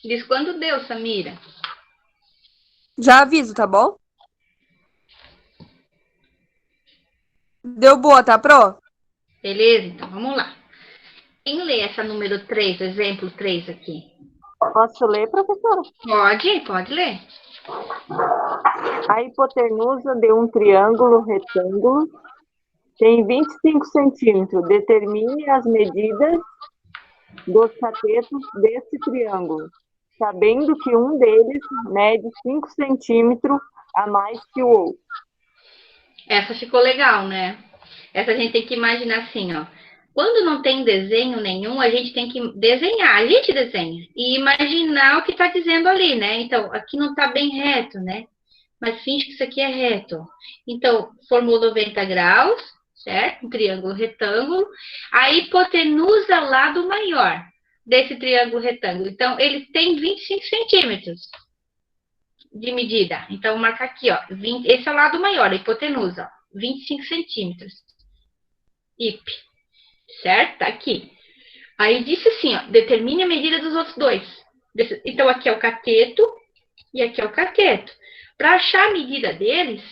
Diz quando deu, Samira. Já aviso, tá bom? Deu boa, tá, Pro? Beleza? Então, vamos lá. Quem lê essa número 3, exemplo 3 aqui? Posso ler, professora? Pode ler. A hipotenusa de um triângulo retângulo tem 25 centímetros. Determine as medidas dos catetos desse triângulo, sabendo que um deles mede 5 centímetros a mais que o outro. Essa ficou legal, né? Essa a gente tem que imaginar assim, ó. Quando não tem desenho nenhum, a gente tem que desenhar. A gente desenha e imaginar o que está dizendo ali, né? Então, aqui não está bem reto, né? Mas finge que isso aqui é reto. Então, formou 90 graus, certo? Um triângulo retângulo. A hipotenusa ao lado maior desse triângulo retângulo. Então, ele tem 25 centímetros de medida. Então, vou marcar aqui, ó. Esse é o lado maior, a hipotenusa, ó, 25 centímetros. IP. Certo? Tá aqui. Aí disse assim, ó, determine a medida dos outros dois. Então, aqui é o cateto e aqui é o cateto. Para achar a medida deles,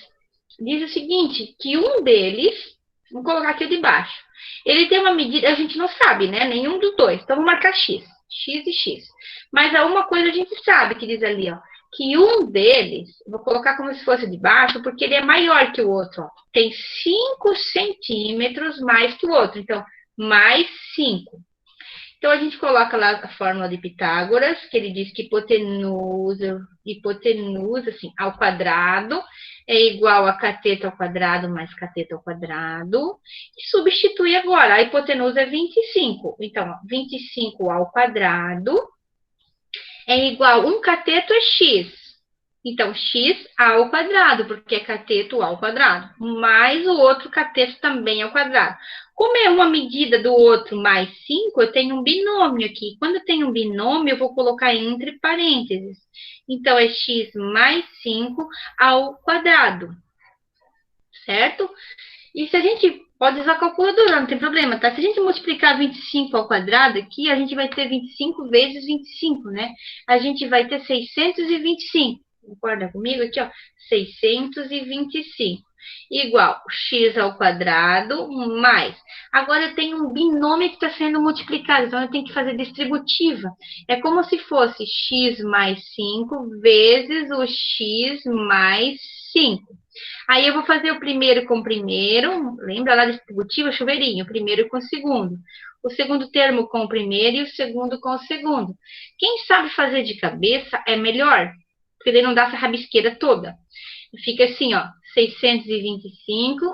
diz o seguinte, que um deles, vou colocar aqui o de baixo, ele tem uma medida, a gente não sabe, né? Nenhum dos dois. Então, vou marcar X. X e X. Mas há uma coisa a gente sabe, que diz ali, ó, que um deles, vou colocar como se fosse de baixo, porque ele é maior que o outro, ó. Tem 5 centímetros mais que o outro. Então, mais 5. Então, a gente coloca lá a fórmula de Pitágoras, que ele diz que hipotenusa assim, ao quadrado é igual a cateto ao quadrado mais cateto ao quadrado. E substitui agora, a hipotenusa é 25. Então, 25 ao quadrado é igual, um cateto é x. Então, x ao quadrado, porque é cateto ao quadrado, mais o outro cateto também ao quadrado. Como é uma medida do outro mais 5, eu tenho um binômio aqui. Quando eu tenho um binômio, eu vou colocar entre parênteses. Então, é x mais 5 ao quadrado, certo? E se a gente pode usar a calculadora, não tem problema, tá? Se a gente multiplicar 25 ao quadrado aqui, a gente vai ter 25 vezes 25, né? A gente vai ter 625. Concorda comigo? Aqui, ó, 625. igual x ao quadrado mais. Agora eu tenho um binômio que está sendo multiplicado, então eu tenho que fazer distributiva. É como se fosse x mais 5 vezes o x mais 5. Aí eu vou fazer o primeiro com o primeiro, lembra lá distributiva, chuveirinho, o primeiro com o segundo. O segundo termo com o primeiro e o segundo com o segundo. Quem sabe fazer de cabeça é melhor, porque daí não dá essa rabisqueira toda. Fica assim, ó, 625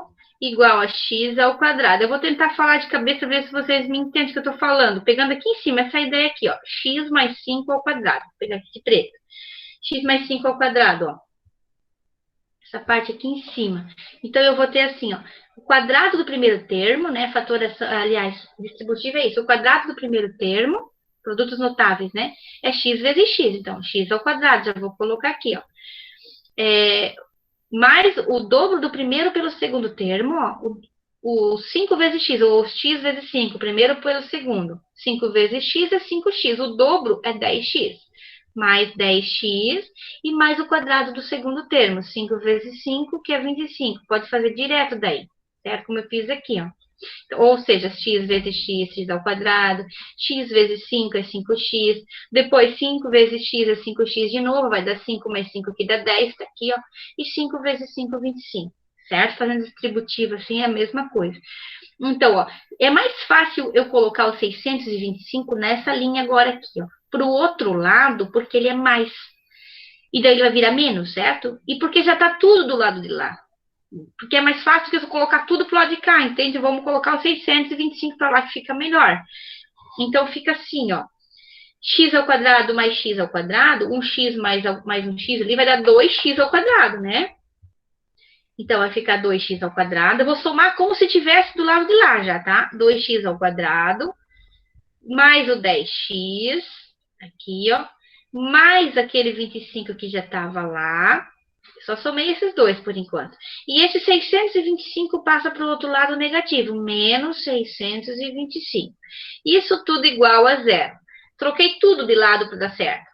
igual a x ao quadrado. Eu vou tentar falar de cabeça, ver se vocês me entendem o que eu estou falando. Pegando aqui em cima, essa ideia aqui, ó, x mais 5 ao quadrado. Vou pegar aqui de preto. X mais 5 ao quadrado, ó. Essa parte aqui em cima. Então, eu vou ter assim, ó, o quadrado do primeiro termo, né, fatoração, aliás, distributivo é isso, o quadrado do primeiro termo, produtos notáveis, né, é x vezes x, então, x ao quadrado, já vou colocar aqui, ó, mais o dobro do primeiro pelo segundo termo, ó, o 5 vezes x, ou x vezes 5, primeiro pelo segundo, 5 vezes x é 5x, o dobro é 10x. Mais 10x, e mais o quadrado do segundo termo, 5 vezes 5, que é 25. Pode fazer direto daí, certo? Como eu fiz aqui, ó. Ou seja, x vezes x, x ao quadrado, x vezes 5 é 5x, depois 5 vezes x é 5x de novo, vai dar 5 mais 5 que dá 10, tá aqui, ó. E 5 vezes 5, 25, certo? Fazendo distributivo assim é a mesma coisa. Então, ó, é mais fácil eu colocar o 625 nessa linha agora aqui, ó. Para o outro lado, porque ele é mais. E daí ele vai virar menos, certo? E porque já está tudo do lado de lá. Porque é mais fácil que eu colocar tudo para o lado de cá, entende? Vamos colocar o 625 para lá, que fica melhor. Então, fica assim, ó. X ao quadrado mais x ao quadrado, 1x mais um x ali vai dar 2x ao quadrado, né? Então, vai ficar 2x ao quadrado. Eu vou somar como se tivesse do lado de lá já, tá? 2x ao quadrado mais o 10x, aqui, ó, mais aquele 25 que já estava lá. Só somei esses dois por enquanto. E esse 625 passa para o outro lado negativo, menos 625. Isso tudo igual a zero. Troquei tudo de lado para dar certo.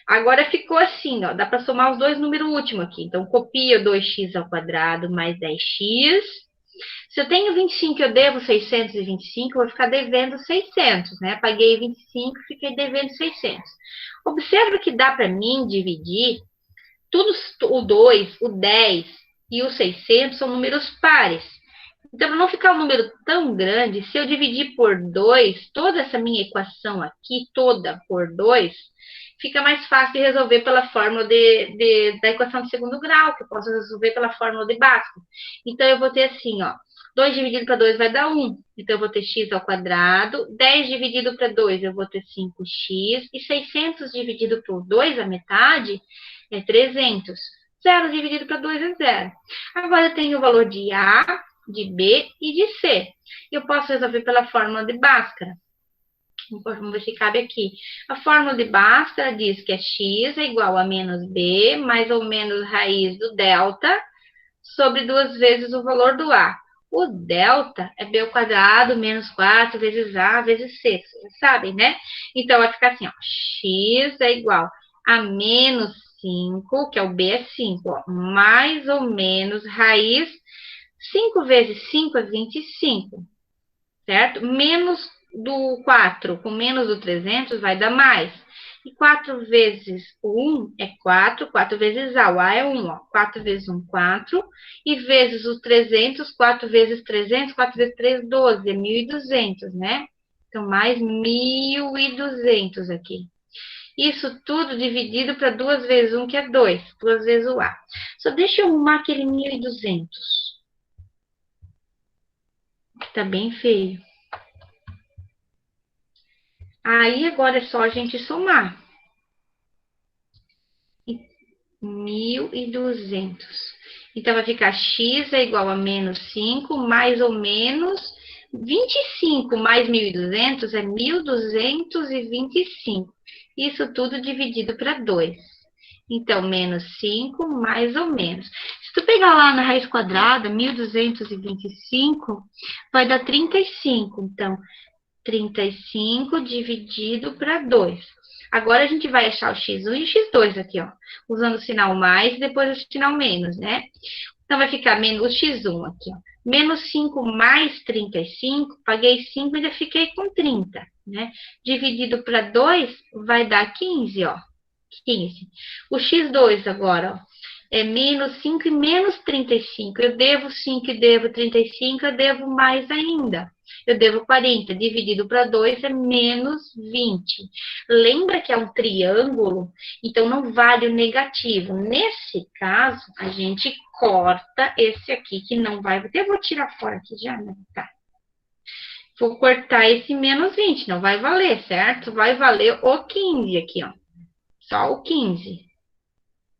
Agora ficou assim, ó, dá para somar os dois números últimos aqui. Então, copia 2x ao quadrado mais 10x. Se eu tenho 25 e eu devo 625, eu vou ficar devendo 600, né? Paguei 25, fiquei devendo 600. Observa que dá para mim dividir tudo, o 2, o 10 e o 600 são números pares. Então, para não ficar um número tão grande, se eu dividir por 2, toda essa minha equação aqui, toda por 2, fica mais fácil de resolver pela fórmula da equação de segundo grau, que eu posso resolver pela fórmula de Bhaskara. Então, eu vou ter assim, ó, 2 dividido para 2 vai dar 1. Então, eu vou ter x ao quadrado. 10 dividido para 2, eu vou ter 5x. E 600 dividido por 2, a metade, é 300. 0 dividido para 2 é 0. Agora, eu tenho o valor de A, de B e de C. Eu posso resolver pela fórmula de Bhaskara. Vamos ver se cabe aqui. A fórmula de Bhaskara diz que é x é igual a menos b, mais ou menos raiz do delta, sobre 2 vezes o valor do A. O delta é b ao quadrado menos 4 vezes A vezes C. Vocês sabem, né? Então, vai ficar assim, ó. X é igual a menos 5, que é o b é 5, ó, mais ou menos raiz. 5 vezes 5 é 25, certo? Menos do 4 com menos do 300 vai dar mais. E 4 vezes o 1 é 4, 4 vezes A, o A é 1, ó. 4 vezes 1, 4. E vezes os 300, 4 vezes 300, 4 vezes 3, 12, é 1.200, né? Então, mais 1.200 aqui. Isso tudo dividido para 2 vezes 1, que é 2, 2 vezes o A. Só deixa eu arrumar aquele 1.200. Tá bem feio. Aí, agora é só a gente somar. 1.200. Então, vai ficar x é igual a menos 5, mais ou menos 25 mais 1.200 é 1.225. Isso tudo dividido para 2. Então, menos 5 mais ou menos. Se tu pegar lá na raiz quadrada, 1.225, vai dar 35. Então, 35 dividido para 2. Agora, a gente vai achar o x1 e o x2 aqui, ó. Usando o sinal mais e depois o sinal menos, né? Então, vai ficar menos x1 aqui, ó. Menos 5 mais 35, paguei 5 e ainda fiquei com 30, né? Dividido para 2, vai dar 15, ó. 15. O x2 agora, ó, é menos 5 e menos 35. Eu devo 5 e devo 35, eu devo mais ainda. Eu devo 40, dividido para 2 é menos 20. Lembra que é um triângulo? Então, não vale o negativo. Nesse caso, a gente corta esse aqui, que não vai... Eu vou tirar fora aqui já, né? Tá. Vou cortar esse menos 20, não vai valer, certo? Vai valer o 15 aqui, ó. Só o 15.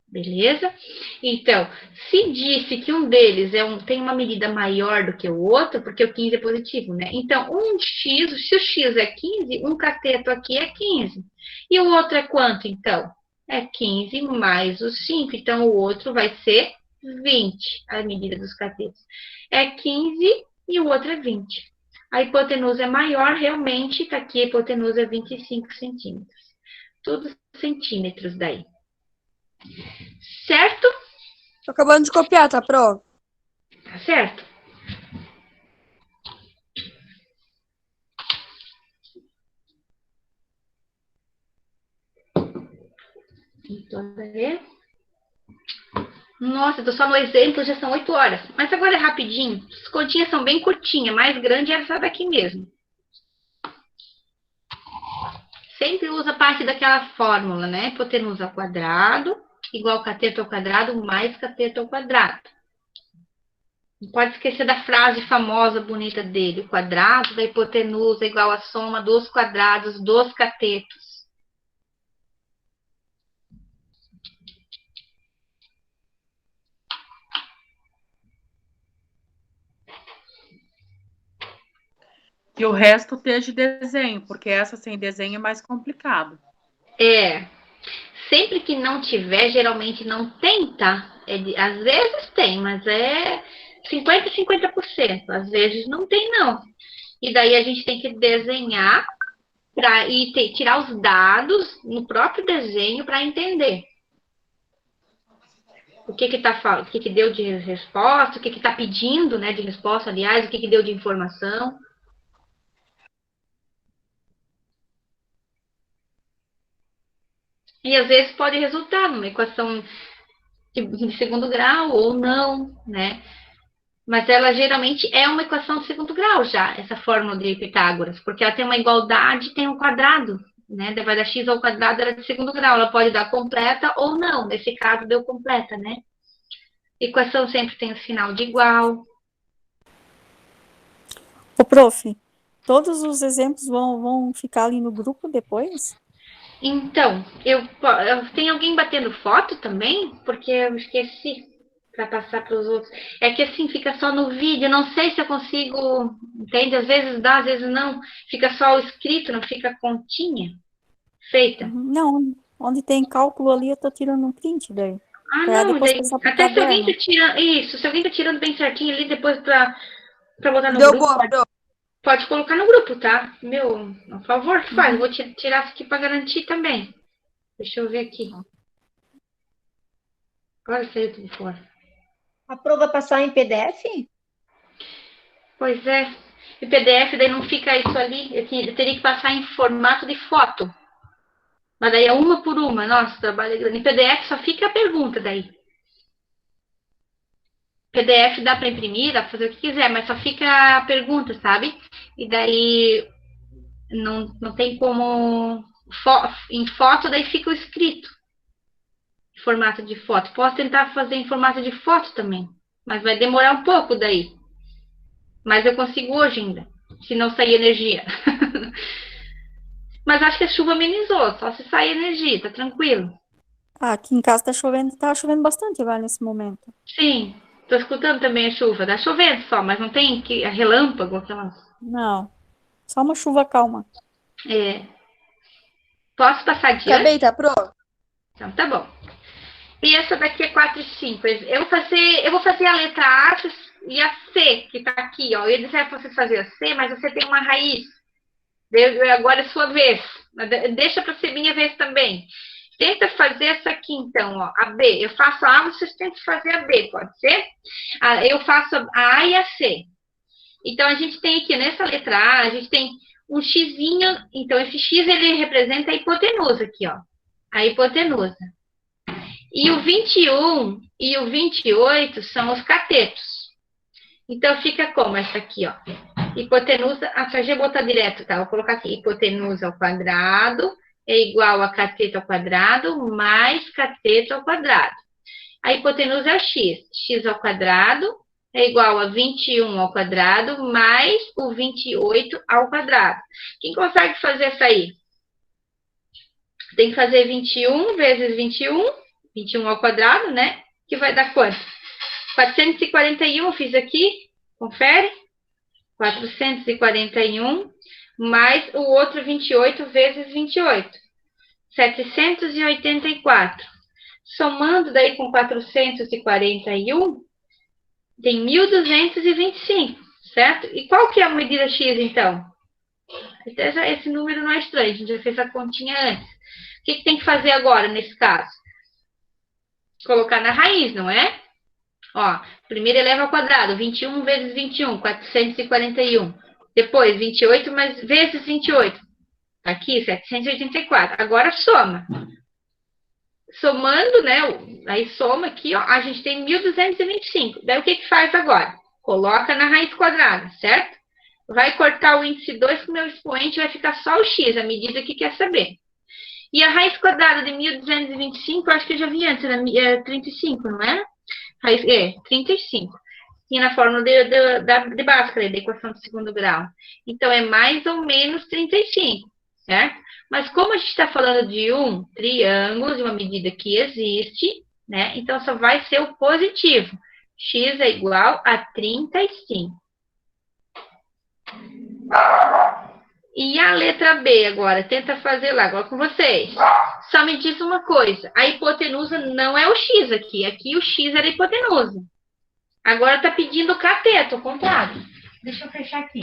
Beleza? Então, se disse que um deles tem uma medida maior do que o outro, porque o 15 é positivo, né? Então, se o x é 15, um cateto aqui é 15. E o outro é quanto, então? É 15 mais o 5. Então, o outro vai ser 20, a medida dos catetos. É 15 e o outro é 20. A hipotenusa é maior, realmente, tá aqui, a hipotenusa é 25 centímetros. Tudo centímetros daí. Certo? Tô acabando de copiar, tá, Pro? Tá certo? Então, nossa, eu tô só no exemplo, já são 8 horas. Mas agora é rapidinho. As continhas são bem curtinhas, mais grande era essa daqui mesmo. Sempre usa parte daquela fórmula, né? Hipotenusa ao quadrado, igual cateto ao quadrado, mais cateto ao quadrado. Não pode esquecer da frase famosa, bonita dele. O quadrado da hipotenusa é igual à soma dos quadrados dos catetos. E o resto tem de desenho, porque essa sem desenho é mais complicado. É. Sempre que não tiver, geralmente não tem, tá? Às vezes tem, mas é 50% e 50%. Às vezes não tem, não. E daí a gente tem que desenhar tirar os dados no próprio desenho para entender. O que que deu de resposta, o que está pedindo, né, de resposta, aliás, o que deu de informação. E às vezes pode resultar numa equação de segundo grau ou não, né? Mas ela geralmente é uma equação de segundo grau já, essa fórmula de Pitágoras, porque ela tem uma igualdade e tem um quadrado, né? Vai dar x ao quadrado, era de segundo grau, ela pode dar completa ou não, nesse caso deu completa, né? Equação sempre tem o sinal de igual. Ô, prof, todos os exemplos vão ficar ali no grupo depois? Então, tem alguém batendo foto também? Porque eu esqueci para passar para os outros. É que assim, fica só no vídeo, não sei se eu consigo, entende? Às vezes dá, às vezes não. Fica só o escrito, não fica a continha feita. Não, onde tem cálculo ali eu tô tirando um print daí. Ah, pra não, depois daí, passar pro até se alguém caderno. tá tirando, isso, se alguém tá tirando bem certinho ali, depois para botar no Deu grupo, boa, Pro. pode colocar no grupo, tá? Meu, por favor, faz. Eu vou tirar isso aqui para garantir também. Deixa eu ver aqui. Agora saiu tudo fora. A prova passar em PDF? Pois é. E PDF, daí não fica isso ali. Eu teria que passar em formato de foto. Mas daí é uma por uma. Nossa, trabalho grande. Em PDF só fica a pergunta daí. PDF dá para imprimir, dá para fazer o que quiser, mas só fica a pergunta, sabe? E daí não tem como... Em foto, daí fica o escrito. Formato de foto. Posso tentar fazer em formato de foto também. Mas vai demorar um pouco daí. Mas eu consigo hoje ainda. Se não sair energia. Mas acho que a chuva amenizou. Só se sair energia, tá tranquilo. Ah, aqui em casa tá chovendo bastante agora nesse momento. Sim. Tô escutando também a chuva. Tá chovendo só, mas não tem relâmpago, aquelas... Não, só uma chuva calma. É. Posso passar adiante? Acabei, tá, Pro? Então, tá bom. E essa daqui é 4 e 5. Eu vou fazer a letra A e a C, que tá aqui, ó. Eu ia dizer pra você fazer a C, mas você tem uma raiz. Agora é sua vez. Deixa para ser minha vez também. Tenta fazer essa aqui, então, ó, a B. Eu faço a A, vocês tentam fazer a B, pode ser? Eu faço a A e a C. Então, a gente tem aqui, nessa letra A, a gente tem um xizinho. Então, esse X, ele representa a hipotenusa aqui, ó. A hipotenusa. E o 21 e o 28 são os catetos. Então, fica como essa aqui, ó. Hipotenusa, já vou botar direto, tá? Vou colocar aqui, hipotenusa ao quadrado é igual a cateto ao quadrado mais cateto ao quadrado. A hipotenusa é o x. X ao quadrado é igual a 21 ao quadrado mais o 28 ao quadrado. Quem consegue fazer isso aí? Tem que fazer 21 vezes 21, 21 ao quadrado, né? Que vai dar quanto? 441, fiz aqui, confere. 441 mais o outro 28 vezes 28. 784. Somando daí com 441, tem 1.225, certo? E qual que é a medida x, então? Esse número não é estranho, a gente já fez a continha antes. O que tem que fazer agora, nesse caso? Colocar na raiz, não é? Ó, primeiro eleva ao quadrado, 21 vezes 21, 441. Depois, 28 vezes 28. Aqui, 784. Agora soma. Somando, né? Aí soma aqui, ó, a gente tem 1.225. Daí o que faz agora? Coloca na raiz quadrada, certo? Vai cortar o índice 2 com o meu expoente, vai ficar só o x, a medida que quer saber. E a raiz quadrada de 1.225, eu acho que eu já vi antes, era 35, não é? 35. E na fórmula de Bhaskara, da equação de segundo grau. Então, é mais ou menos 35, certo? Mas como a gente está falando de um triângulo, de uma medida que existe, né? Então, só vai ser o positivo. X é igual a 35. E a letra B agora? Tenta fazer lá, agora com vocês. Só me diz uma coisa. A hipotenusa não é o X aqui. Aqui o X era a hipotenusa. Agora está pedindo o cateto, ao contrário. Deixa eu fechar aqui.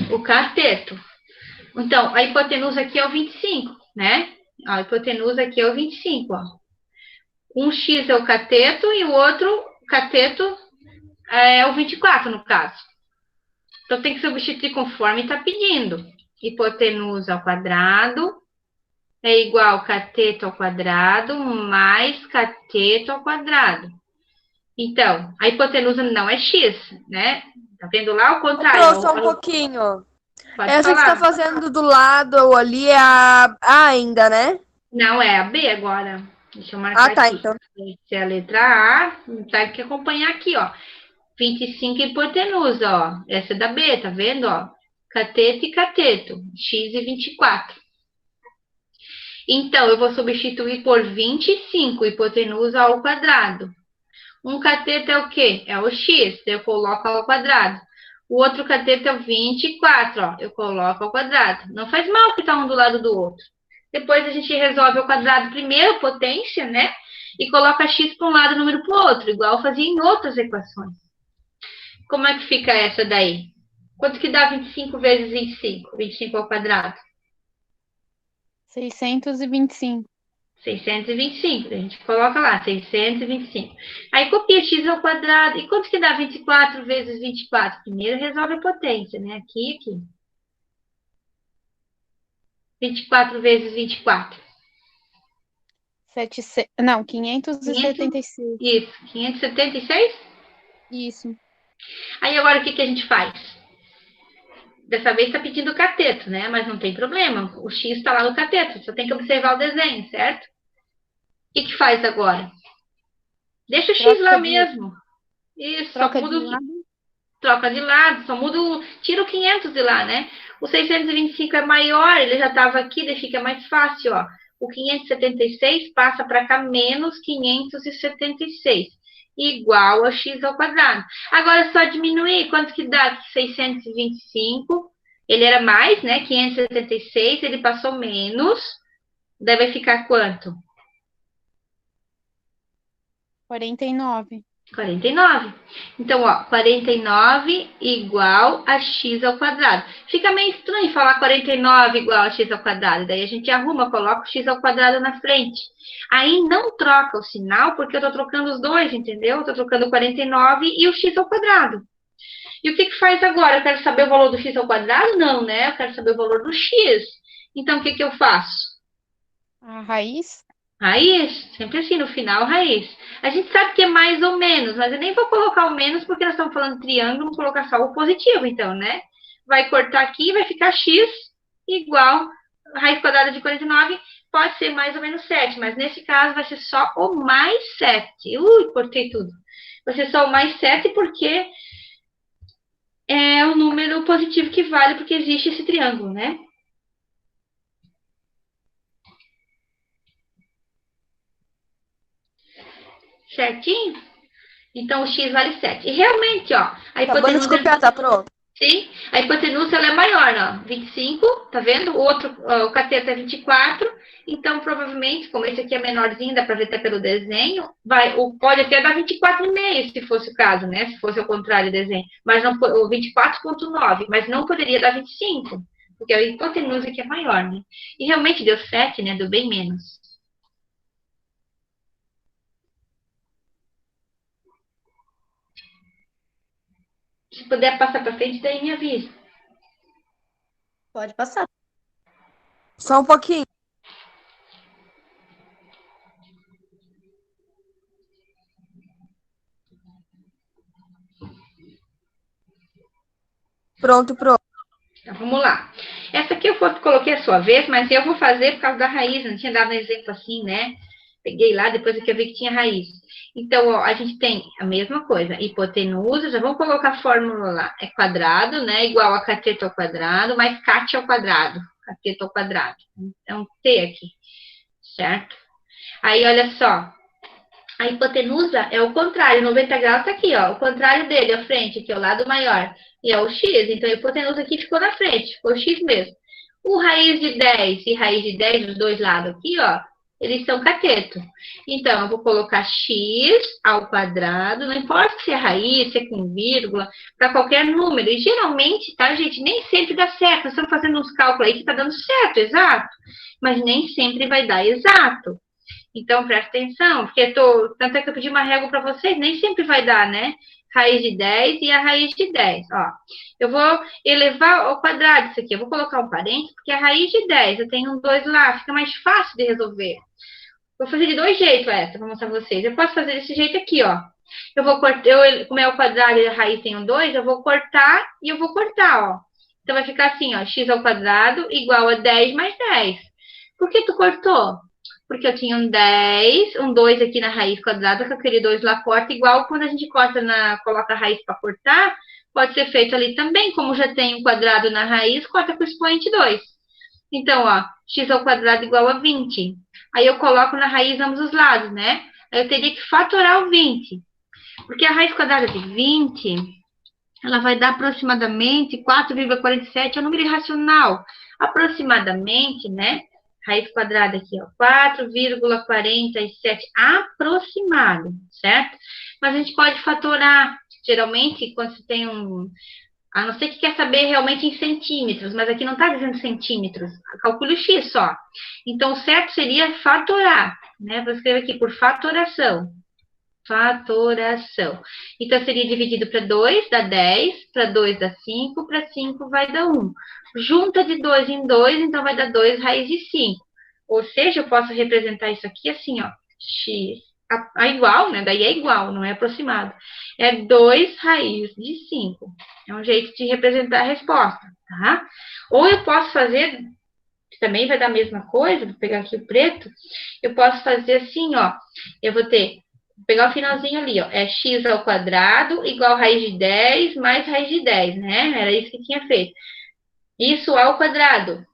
O cateto. Então, a hipotenusa aqui é o 25, né? A hipotenusa aqui é o 25, ó. Um X é o cateto e o outro cateto é o 24, no caso. Então, tem que substituir conforme está pedindo. Hipotenusa ao quadrado é igual a cateto ao quadrado mais cateto ao quadrado. Então, a hipotenusa não é x, né? Tá vendo lá o contrário? Só um pouquinho. Pode Essa que falar. você tá fazendo do lado ali é a ainda, né? Não, é a B agora. Deixa eu marcar tá, aqui. então. Essa é a letra A. Tem que acompanhar aqui, ó. 25 hipotenusa, ó. Essa é da B, tá vendo, ó? Cateto e cateto. X e 24. Então, eu vou substituir por 25 hipotenusa ao quadrado. Um cateto é o quê? É o x, eu coloco ao quadrado. O outro cateto é o 24, ó, eu coloco ao quadrado. Não faz mal que tá um do lado do outro. Depois a gente resolve ao quadrado primeiro, potência, né? E coloca x para um lado e número para o outro, igual eu fazia em outras equações. Como é que fica essa daí? Quanto que dá 25 vezes 25? 25 ao quadrado? 625. 625, a gente coloca lá, 625. Aí copia x ao quadrado. E quanto que dá 24 vezes 24? Primeiro resolve a potência, né? Aqui e aqui. 24 vezes 24. 576. Isso, 576? Isso. Aí agora o que a gente faz? Dessa vez está pedindo o cateto, né? Mas não tem problema. O x está lá no cateto. Só tem que observar o desenho, certo? O que faz agora? Deixa o x lá mesmo. Isso, só muda. Troca de lado, só muda. Tira o 500 de lá, né? O 625 é maior, ele já estava aqui, daí fica mais fácil, ó. O 576 passa para cá menos 576. Igual a x ao quadrado. Agora é só diminuir. Quanto que dá? 625. Ele era mais, né? 576. Ele passou menos. Daí vai ficar quanto? 49. 49. Então, ó, 49 igual a x ao quadrado. Fica meio estranho falar 49 igual a x ao quadrado. Daí a gente arruma, coloca o x ao quadrado na frente. Aí não troca o sinal, porque eu tô trocando os dois, entendeu? Eu tô trocando o 49 e o x ao quadrado. E o que que faz agora? Eu quero saber o valor do x ao quadrado? Não, né? Eu quero saber o valor do x. Então, o que que eu faço? A raiz? Raiz, sempre assim, no final, raiz. A gente sabe que é mais ou menos, mas eu nem vou colocar o menos, porque nós estamos falando de triângulo, vou colocar só o positivo, então, né? Vai cortar aqui, vai ficar x igual a raiz quadrada de 49, pode ser mais ou menos 7, mas nesse caso vai ser só o mais 7. Cortei tudo. Vai ser só o mais 7 porque é o número positivo que vale, porque existe esse triângulo, né? Certinho? Então, o x vale 7. E realmente, ó, a Acabando de hipotenusa... copiar, tá pronto. Sim, a hipotenusa ela é maior, ó, 25, tá vendo? O outro, ó, o cateto é 24, então provavelmente, como esse aqui é menorzinho, dá pra ver até pelo desenho, pode até dar 24,5 se fosse o caso, né? Se fosse ao contrário o desenho, mas não, o 24,9, mas não poderia dar 25, porque a hipotenusa aqui é maior, né? E realmente deu 7, né? Deu bem menos. Se puder passar pra frente, daí me avisa. Pode passar. Só um pouquinho. Pronto, pronto. Então, vamos lá. Essa aqui eu coloquei a sua vez, mas eu vou fazer por causa da raiz. Não tinha dado um exemplo assim, né? Peguei lá, depois aqui eu vi que tinha raiz. Então, ó, a gente tem a mesma coisa. Hipotenusa, já vamos colocar a fórmula lá. É quadrado, né? Igual a cateto ao quadrado, mais cat ao quadrado. Cateto ao quadrado. Então, T aqui, certo? Aí, olha só. A hipotenusa é o contrário, 90 graus tá aqui, ó. O contrário dele, a frente, aqui, o lado maior. E é o x, então a hipotenusa aqui ficou na frente, ficou x mesmo. O raiz de 10 e raiz de 10 dos dois lados aqui, ó, eles são cateto. Então, eu vou colocar x ao quadrado, não importa se é raiz, se é com vírgula, para qualquer número. E geralmente, tá, gente, nem sempre dá certo. Nós estamos fazendo uns cálculos aí que tá dando certo, exato. Mas nem sempre vai dar exato. Então, presta atenção, porque tanto é que eu pedi uma régua para vocês, nem sempre vai dar, né? Raiz de 10 e a raiz de 10, ó. Eu vou elevar ao quadrado isso aqui, eu vou colocar um parênteses, porque a raiz de 10, eu tenho um 2 lá, fica mais fácil de resolver. Vou fazer de dois jeitos essa, vou mostrar pra vocês. Eu posso fazer desse jeito aqui, ó. Eu vou cortar, como é o quadrado e a raiz tem um 2, eu vou cortar e eu vou cortar, ó. Então, vai ficar assim, ó, x ao quadrado igual a 10 mais 10. Por que tu cortou? Porque eu tinha um 10, um 2 aqui na raiz quadrada, que aquele 2 lá corta, igual quando a gente coloca a raiz para cortar, pode ser feito ali também, como já tem um quadrado na raiz, corta com o expoente 2. Então, ó, x ao quadrado igual a 20. Aí eu coloco na raiz ambos os lados, né? Aí eu teria que fatorar o 20. Porque a raiz quadrada de 20, ela vai dar aproximadamente 4,47, é um número irracional. Aproximadamente, né? Raiz quadrada aqui, ó, 4,47 aproximado, certo? Mas a gente pode fatorar, geralmente, quando você tem a não ser que quer saber realmente em centímetros, mas aqui não está dizendo centímetros, calcule x só. Então, o certo seria fatorar, né? Vou escrever aqui por fatoração. Fatoração. Então, seria dividido para 2, dá 10, para 2 dá 5, para 5 vai dar 1. Junta de 2 em 2, então vai dar 2 raiz de 5. Ou seja, eu posso representar isso aqui assim, ó, x, a igual, né? Daí é igual, não é aproximado. É 2 raiz de 5. É um jeito de representar a resposta, tá? Ou eu posso fazer, também vai dar a mesma coisa, vou pegar aqui o preto, eu posso fazer assim, ó, eu vou pegar o finalzinho ali, ó, é x ao quadrado igual a raiz de 10 mais raiz de 10, né? Era isso que tinha feito. Isso ao quadrado.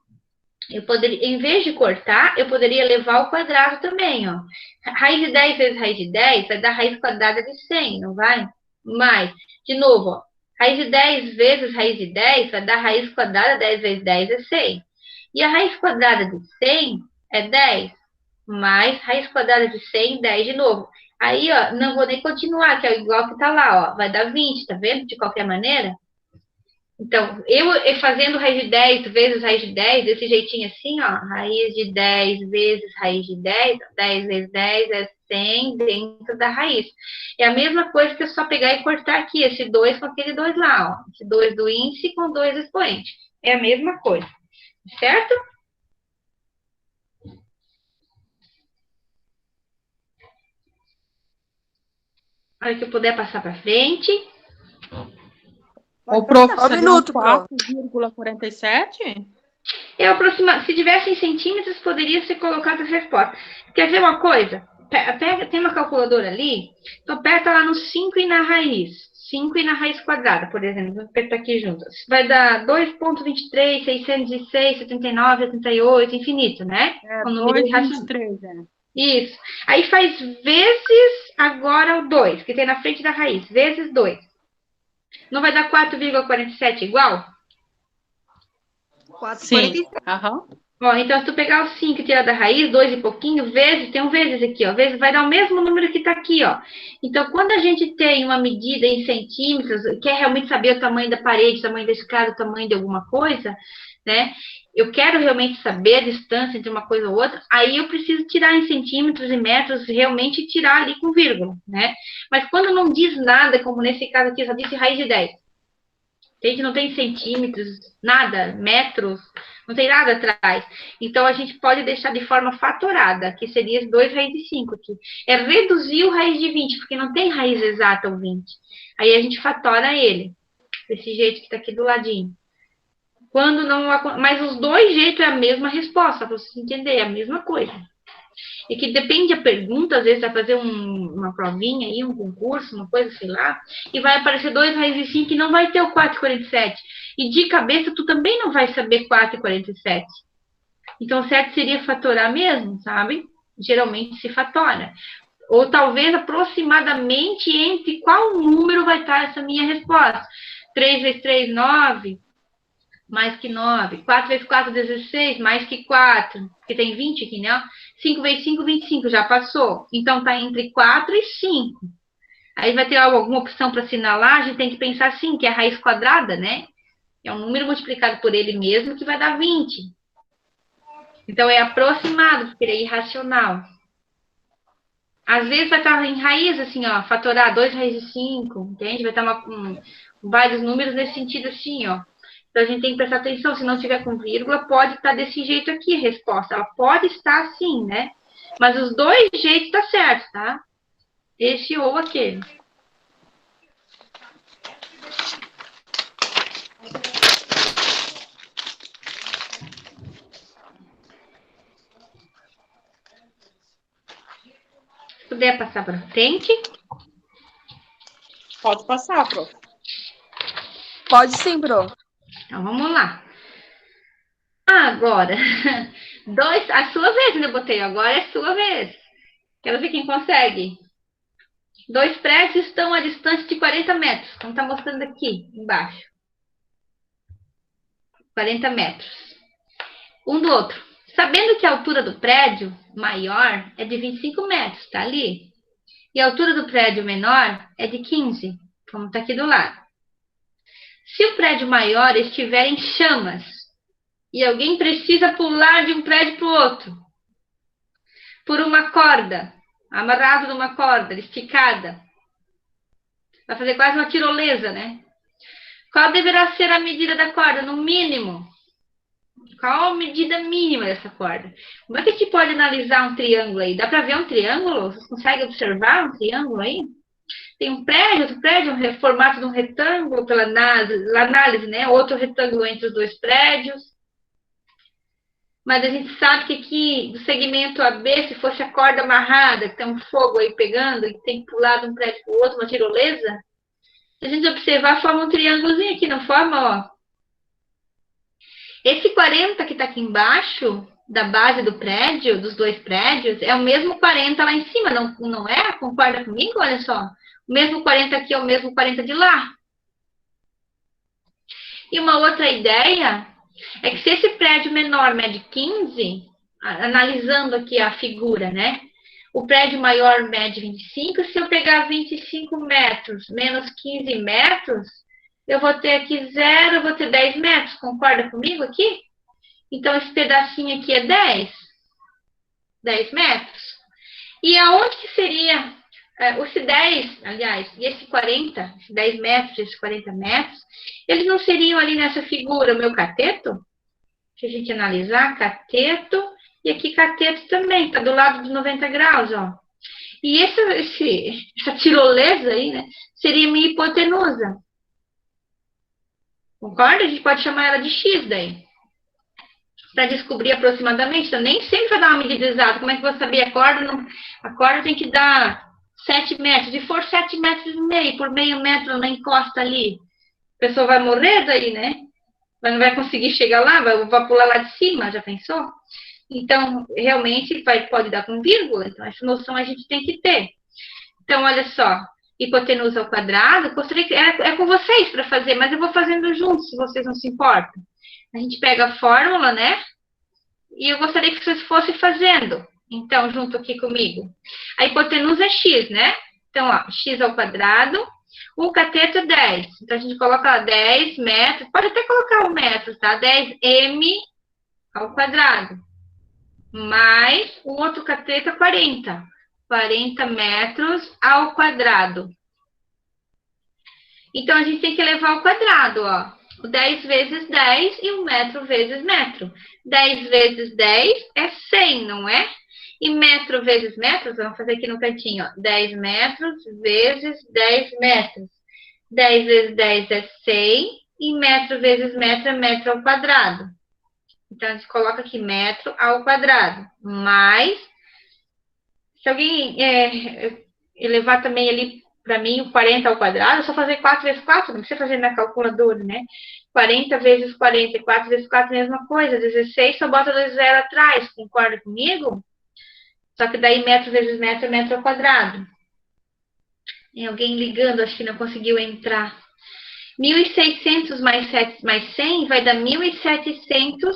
Eu poderia, em vez de cortar, eu poderia levar ao quadrado também, ó. Raiz de 10 vezes raiz de 10 vai dar raiz quadrada de 100, não vai? Mais. De novo, ó. Raiz de 10 vezes raiz de 10 vai dar raiz quadrada, 10 vezes 10 é 100. E a raiz quadrada de 100 é 10. Mais raiz quadrada de 100, 10 de novo. Aí, ó, não vou nem continuar, que é igual que tá lá, ó. Vai dar 20, tá vendo? De qualquer maneira. Então, eu fazendo raiz de 10 vezes raiz de 10, desse jeitinho assim, ó. Raiz de 10 vezes raiz de 10, 10 vezes 10 é 100 dentro da raiz. É a mesma coisa que eu só pegar e cortar aqui, esse 2 com aquele 2 lá, ó. Esse 2 do índice com 2 expoente. É a mesma coisa, certo? A hora que eu puder passar para frente. O prof, Só um você minuto, deu prof. 4,47? É aproximar. Se tivesse em centímetros, poderia ser colocado a resposta. Quer ver uma coisa? Pega, tem uma calculadora ali, então aperta lá no 5 e na raiz. 5 e na raiz quadrada, por exemplo. Vou apertar aqui juntas. Vai dar 2,23, 606, 79, 78, infinito, né? É, O número irracional. 2,23, é. Isso. Aí faz vezes agora o 2, que tem na frente da raiz. Vezes 2. Não vai dar 4,47 igual? 4,47. Sim. Aham. Ó, então, se tu pegar o 5 e tirar da raiz, 2 e pouquinho, vezes, tem um vezes aqui, ó. Vezes vai dar o mesmo número que tá aqui, ó. Então, quando a gente tem uma medida em centímetros, quer realmente saber o tamanho da parede, o tamanho da escada, o tamanho de alguma coisa, né? Eu quero realmente saber a distância entre uma coisa ou outra, aí eu preciso tirar em centímetros e metros, realmente tirar ali com vírgula, né? Mas quando não diz nada, como nesse caso aqui, só disse raiz de 10. Entende? Não tem centímetros, nada, metros, não tem nada atrás. Então, a gente pode deixar de forma fatorada, que seria 2 raiz de 5 aqui. É reduzir o raiz de 20, porque não tem raiz exata o 20. Aí a gente fatora ele, desse jeito que está aqui do ladinho. Quando não, mas os dois jeitos é a mesma resposta, para você entender, é a mesma coisa. E que depende da pergunta, às vezes vai fazer uma provinha aí, um concurso, uma coisa, sei lá, e vai aparecer 2 raízes de 5 e não vai ter o 4,47. E de cabeça, tu também não vai saber 4,47. Então, o certo seria fatorar mesmo, sabe? Geralmente se fatora. Ou talvez aproximadamente entre qual número vai estar essa minha resposta. 3 vezes 3, 9. Mais que 9. 4 vezes 4, 16. Mais que 4. Porque tem 20 aqui, né? 5 vezes 5, 25. Já passou. Então, está entre 4 e 5. Aí vai ter alguma opção para assinalar. A gente tem que pensar assim, que é a raiz quadrada, né? É um número multiplicado por ele mesmo que vai dar 20. Então, é aproximado, porque ele é irracional. Às vezes vai estar em raiz, assim, ó. Fatorar 2 raízes de 5. Entende? Vai estar vários números nesse sentido assim, ó. Então, a gente tem que prestar atenção. Se não tiver com vírgula, pode estar desse jeito aqui a resposta. Ela pode estar assim, né? Mas os dois jeitos tá certo, tá? Esse ou aquele. Se puder passar para frente. Pode passar, prof. Pode sim, prof. Então, vamos lá. Agora, a sua vez, né? Eu botei. Agora é a sua vez. Quero ver quem consegue. 2 prédios estão a distância de 40 metros. Como está mostrando aqui, embaixo. 40 metros. Um do outro. Sabendo que a altura do prédio maior é de 25 metros, tá ali? E a altura do prédio menor é de 15, como está aqui do lado. Se o prédio maior estiver em chamas e alguém precisa pular de um prédio para o outro por uma corda, amarrado numa corda, esticada, vai fazer quase uma tirolesa, né? Qual deverá ser a medida da corda, no mínimo? Qual a medida mínima dessa corda? Como é que a gente pode analisar um triângulo aí? Dá para ver um triângulo? Vocês conseguem observar um triângulo aí? Tem um prédio, outro prédio, um formato de um retângulo pela análise, né? Outro retângulo entre os dois prédios. Mas a gente sabe que aqui, do segmento AB, se fosse a corda amarrada, que tem um fogo aí pegando, e tem que pular de um prédio para o outro, uma tirolesa, se a gente observar, forma um triângulozinho aqui, não forma, ó. Esse 40 que está aqui embaixo, da base do prédio, dos dois prédios, é o mesmo 40 lá em cima, não é? Concorda comigo? Olha só. O mesmo 40 aqui é o mesmo 40 de lá. E uma outra ideia é que se esse prédio menor mede 15, analisando aqui a figura, né? o prédio maior mede 25, se eu pegar 25 metros menos 15 metros, eu vou ter aqui 0, eu vou ter 10 metros, concorda comigo aqui? Então, esse pedacinho aqui é 10 metros. E aonde que seria esse 10, aliás, e esse 40, esse 10 metros, esses 40 metros, eles não seriam ali nessa figura o meu cateto? Se a gente analisar, cateto, e aqui cateto também, tá do lado dos 90 graus, ó. E essa tirolesa aí, né, seria minha hipotenusa. Concorda? A gente pode chamar ela de X daí. Para descobrir aproximadamente. Então, nem sempre vai dar uma medida exata. Como é que eu vou saber? A corda tem que dar 7 metros. Se for 7 metros e meio, por meio metro na encosta ali, a pessoa vai morrer daí, né? Mas não vai conseguir chegar lá, vai pular lá de cima, já pensou? Então, realmente, pode dar com vírgula. Então, essa noção a gente tem que ter. Então, olha só. Hipotenusa ao quadrado, gostaria que é com vocês para fazer, mas eu vou fazendo junto, se vocês não se importam. A gente pega a fórmula, né? E eu gostaria que vocês fossem fazendo. Então, junto aqui comigo. A hipotenusa é x, né? Então, ó, x ao quadrado. O cateto é 10. Então, a gente coloca lá 10 metros. Pode até colocar o metro, tá? 10m ao quadrado. Mais o outro cateto é 40. 40 metros ao quadrado. Então, a gente tem que elevar ao quadrado, ó. O 10 vezes 10 e o metro vezes metro. 10 vezes 10 é 100, não é? E metro vezes metros, vamos fazer aqui no cantinho, ó. 10 metros vezes 10 metros. 10 vezes 10 é 100 e metro vezes metro é metro ao quadrado. Então, a gente coloca aqui metro ao quadrado. Mais, se alguém elevar também ali para mim o 40 ao quadrado, é só fazer 4 vezes 4, não precisa fazer na calculadora, né? 40 vezes 40 e 4 vezes 4 é a mesma coisa, 16, só bota 2 zero atrás, concorda comigo? Só que daí metro vezes metro é metro ao quadrado. Tem alguém ligando, acho que não conseguiu entrar. 1.600 mais 100 vai dar 1.700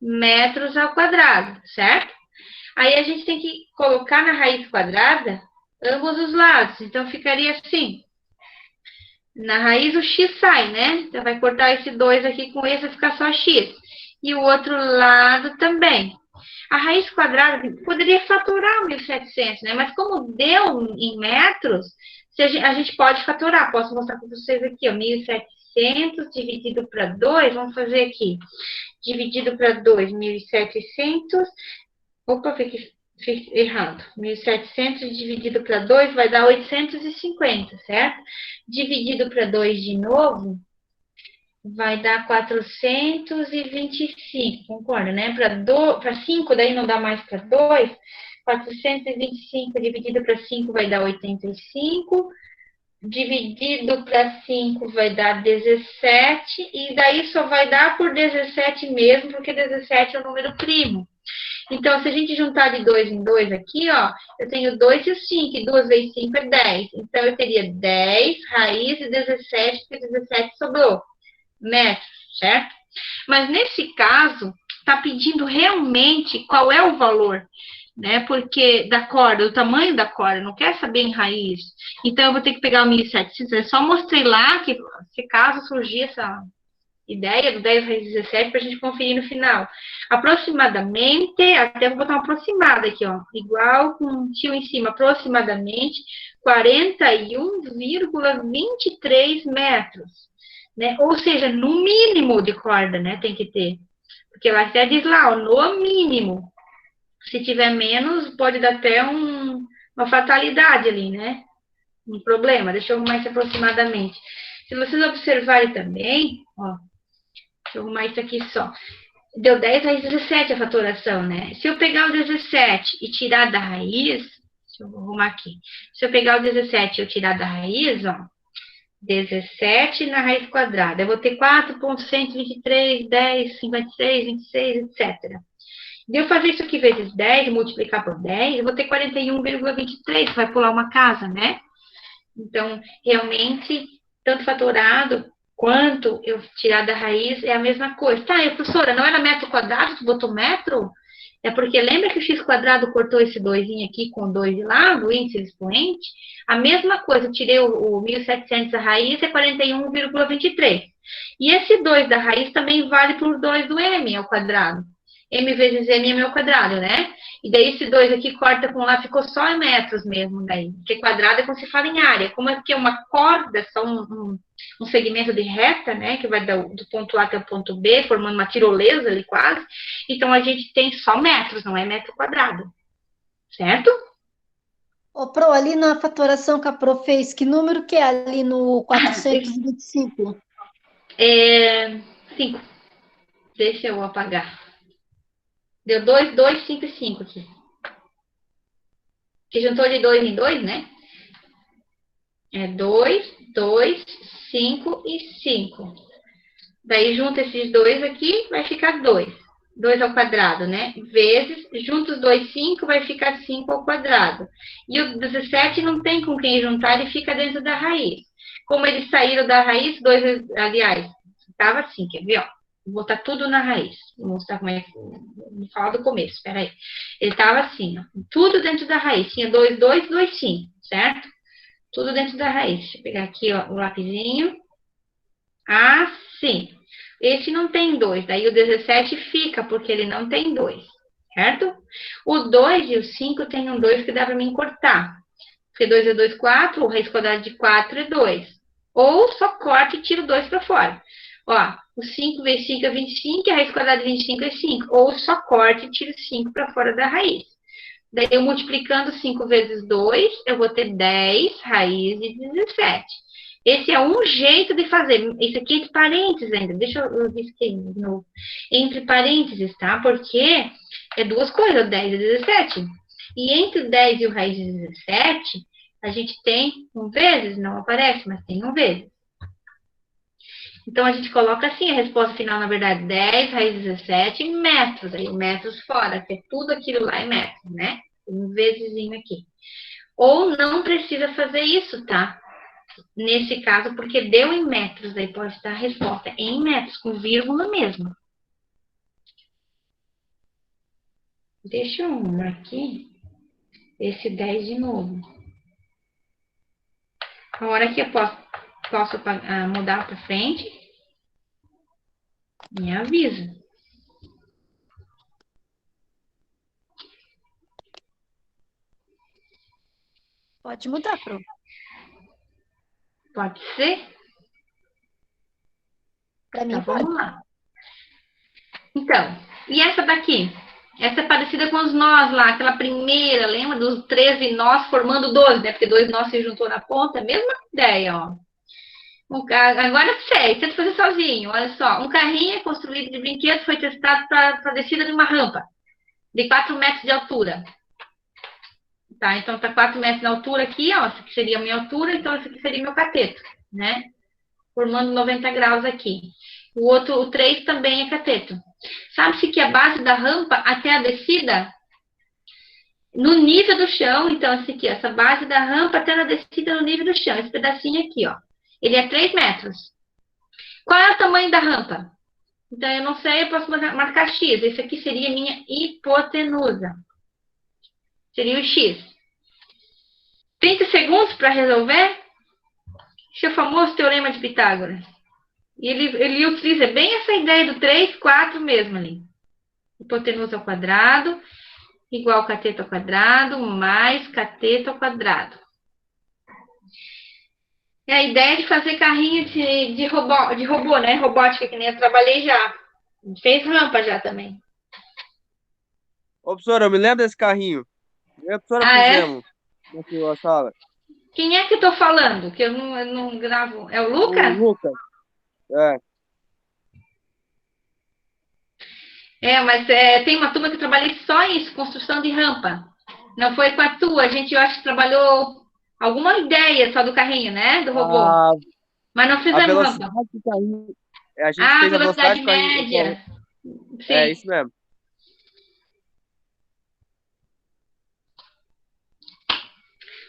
metros ao quadrado, certo? Aí a gente tem que colocar na raiz quadrada ambos os lados. Então, ficaria assim. Na raiz, o x sai, né? Então, vai cortar esse 2 aqui com esse, vai ficar só x. E o outro lado também. A raiz quadrada poderia fatorar o 1.700, né? Mas como deu em metros, a gente pode fatorar. Posso mostrar para vocês aqui, ó. 1.700 dividido para 2, vamos fazer aqui. Dividido para 2, 1.700. Opa, fiz errado. 1.700 dividido para 2 vai dar 850, certo? Dividido para 2 de novo, vai dar 425, concorda, né? Para 5, daí não dá mais para 2. 425 dividido para 5 vai dar 85. Dividido para 5 vai dar 17. E daí só vai dar por 17 mesmo, porque 17 é o número primo. Então, se a gente juntar de 2 em 2 aqui, ó, eu tenho 2 e 5, e 2 vezes 5 é 10. Então, eu teria 10 raiz de 17, porque 17 sobrou metros, certo? Mas, nesse caso, está pedindo realmente qual é o valor, né? Porque da corda, o tamanho da corda, não quer saber em raiz. Então, eu vou ter que pegar o 1.700. Eu só mostrei lá que, se caso surgir essa ideia do 10 raiz de 17 para a gente conferir no final. Aproximadamente, até vou botar uma aproximada aqui, ó, igual com um tio em cima, aproximadamente 41,23 metros, né? Ou seja, no mínimo de corda, né, tem que ter. Porque lá até diz lá, ó, no mínimo. Se tiver menos, pode dar até uma fatalidade ali, né? Um problema, deixa eu arrumar isso aproximadamente. Se vocês observarem também, ó, deixa eu arrumar isso aqui só. Deu 10 raiz de 17 a fatoração, né? Se eu pegar o 17 e tirar da raiz, deixa eu arrumar aqui. Se eu pegar o 17 e eu tirar da raiz, ó, 17 na raiz quadrada, eu vou ter 4,123, 10, 56, 26, etc. De eu fazer isso aqui vezes 10, multiplicar por 10, eu vou ter 41,23, vai pular uma casa, né? Então, realmente, tanto fatorado quanto eu tirar da raiz é a mesma coisa. Tá, professora, não era metro quadrado, tu botou metro? É porque lembra que o x quadrado cortou esse 2 aqui com 2 de lado, o índice expoente? A mesma coisa, eu tirei o 1.700 da raiz, é 41,23. E esse 2 da raiz também vale por 2 do m ao quadrado. M vezes m ao quadrado, né? E daí esse 2 aqui corta com lá, ficou só em metros mesmo daí. Porque quadrado é como se fala em área. Como é que é uma corda, só um segmento de reta, né? Que vai do ponto A até o ponto B, formando uma tirolesa ali quase. Então, a gente tem só metros, não é metro quadrado. Certo? Ô, Pro, ali na fatoração que a Pro fez, que número que é ali no 425? 5. Deixa eu apagar. Deu 2, 2, 5 e 5 aqui. Que juntou de 2 em 2, né? É 2, 2, 5 e 5. Daí, junta esses dois aqui, vai ficar 2. 2 ao quadrado, né? Vezes, junta os dois, 5, vai ficar 5 ao quadrado. E o 17 não tem com quem juntar, ele fica dentro da raiz. Como eles saíram da raiz, aliás, estava assim, quer ver, ó? Vou botar tudo na raiz. Vou mostrar como é que... Vou falar do começo, espera aí. Ele estava assim, ó. Tudo dentro da raiz. Tinha 2, 2, 2, 5, certo? Tudo dentro da raiz. Deixa eu pegar aqui, ó, o lapisinho. Assim. Esse não tem 2. Daí o 17 fica, porque ele não tem 2. Certo? O 2 e o 5 tem um 2 que dá para mim cortar. Porque 2 é 2, 4. O raiz quadrada de 4 é 2. Ou só corta e tira o 2 para fora. Ó, o 5 vezes 5 é 25, e a raiz quadrada de 25 é 5. Ou só corta e tira o 5 para fora da raiz. Daí, eu multiplicando 5 vezes 2, eu vou ter 10 raiz de 17. Esse é um jeito de fazer. Isso aqui é entre parênteses ainda. Deixa eu risquei de novo. Entre parênteses, tá? Porque é duas coisas, 10 e 17. E entre o 10 e o raiz de 17, a gente tem um vezes, não aparece, mas tem um vezes. Então, a gente coloca assim, a resposta final, na verdade, 10 raiz de 17 em metros. Aí, metros fora, que é tudo aquilo lá em metros, né? Um vezesinho aqui. Ou não precisa fazer isso, tá? Nesse caso, porque deu em metros, aí pode estar a resposta em metros, com vírgula mesmo. Deixa eu arrumar aqui esse 10 de novo. A hora que eu posso mudar para frente, me avisa. Pode mudar, Pro. Pode ser? Para mim, Então, pode. vamos lá. Então, e essa daqui? Essa é parecida com os nós lá, aquela primeira, lembra? Dos 13 nós formando 12, né? Porque 2 nós se juntou na ponta, mesma ideia, ó. Agora, 6, tenta fazer sozinho, olha só. Um carrinho construído de brinquedos foi testado para a descida de uma rampa de 4 metros de altura. Tá, então tá 4 metros de altura aqui, ó. Essa aqui seria a minha altura, então esse aqui seria meu cateto, né? Formando 90 graus aqui. O 3 também é cateto. Sabe-se que a base da rampa até a descida, no nível do chão, então, esse aqui, essa base da rampa até a descida no nível do chão, esse pedacinho aqui, ó. Ele é 3 metros. Qual é o tamanho da rampa? Então, eu não sei, eu posso marcar X. Esse aqui seria a minha hipotenusa. Seria o X. 30 segundos para resolver? Esse é o famoso teorema de Pitágoras. E ele utiliza bem essa ideia do 3, 4 mesmo ali. Hipotenusa ao quadrado, igual cateto ao quadrado, mais cateto ao quadrado. É a ideia de fazer carrinho de robô, né? Robótica, que nem eu trabalhei já. Fez rampa já também. Ô, professora, eu me lembro desse carrinho. Eu e a professora fizemos na sala. Quem é que eu tô falando? Que eu não gravo. É o Lucas? O Lucas. Mas tem uma turma que eu trabalhei só isso, construção de rampa. Não foi com a tua, a gente, eu acho que trabalhou alguma ideia só do carrinho, né? Do robô. Mas não fizemos rampa. Do carrinho. A gente fez a velocidade média. Sim. É isso mesmo.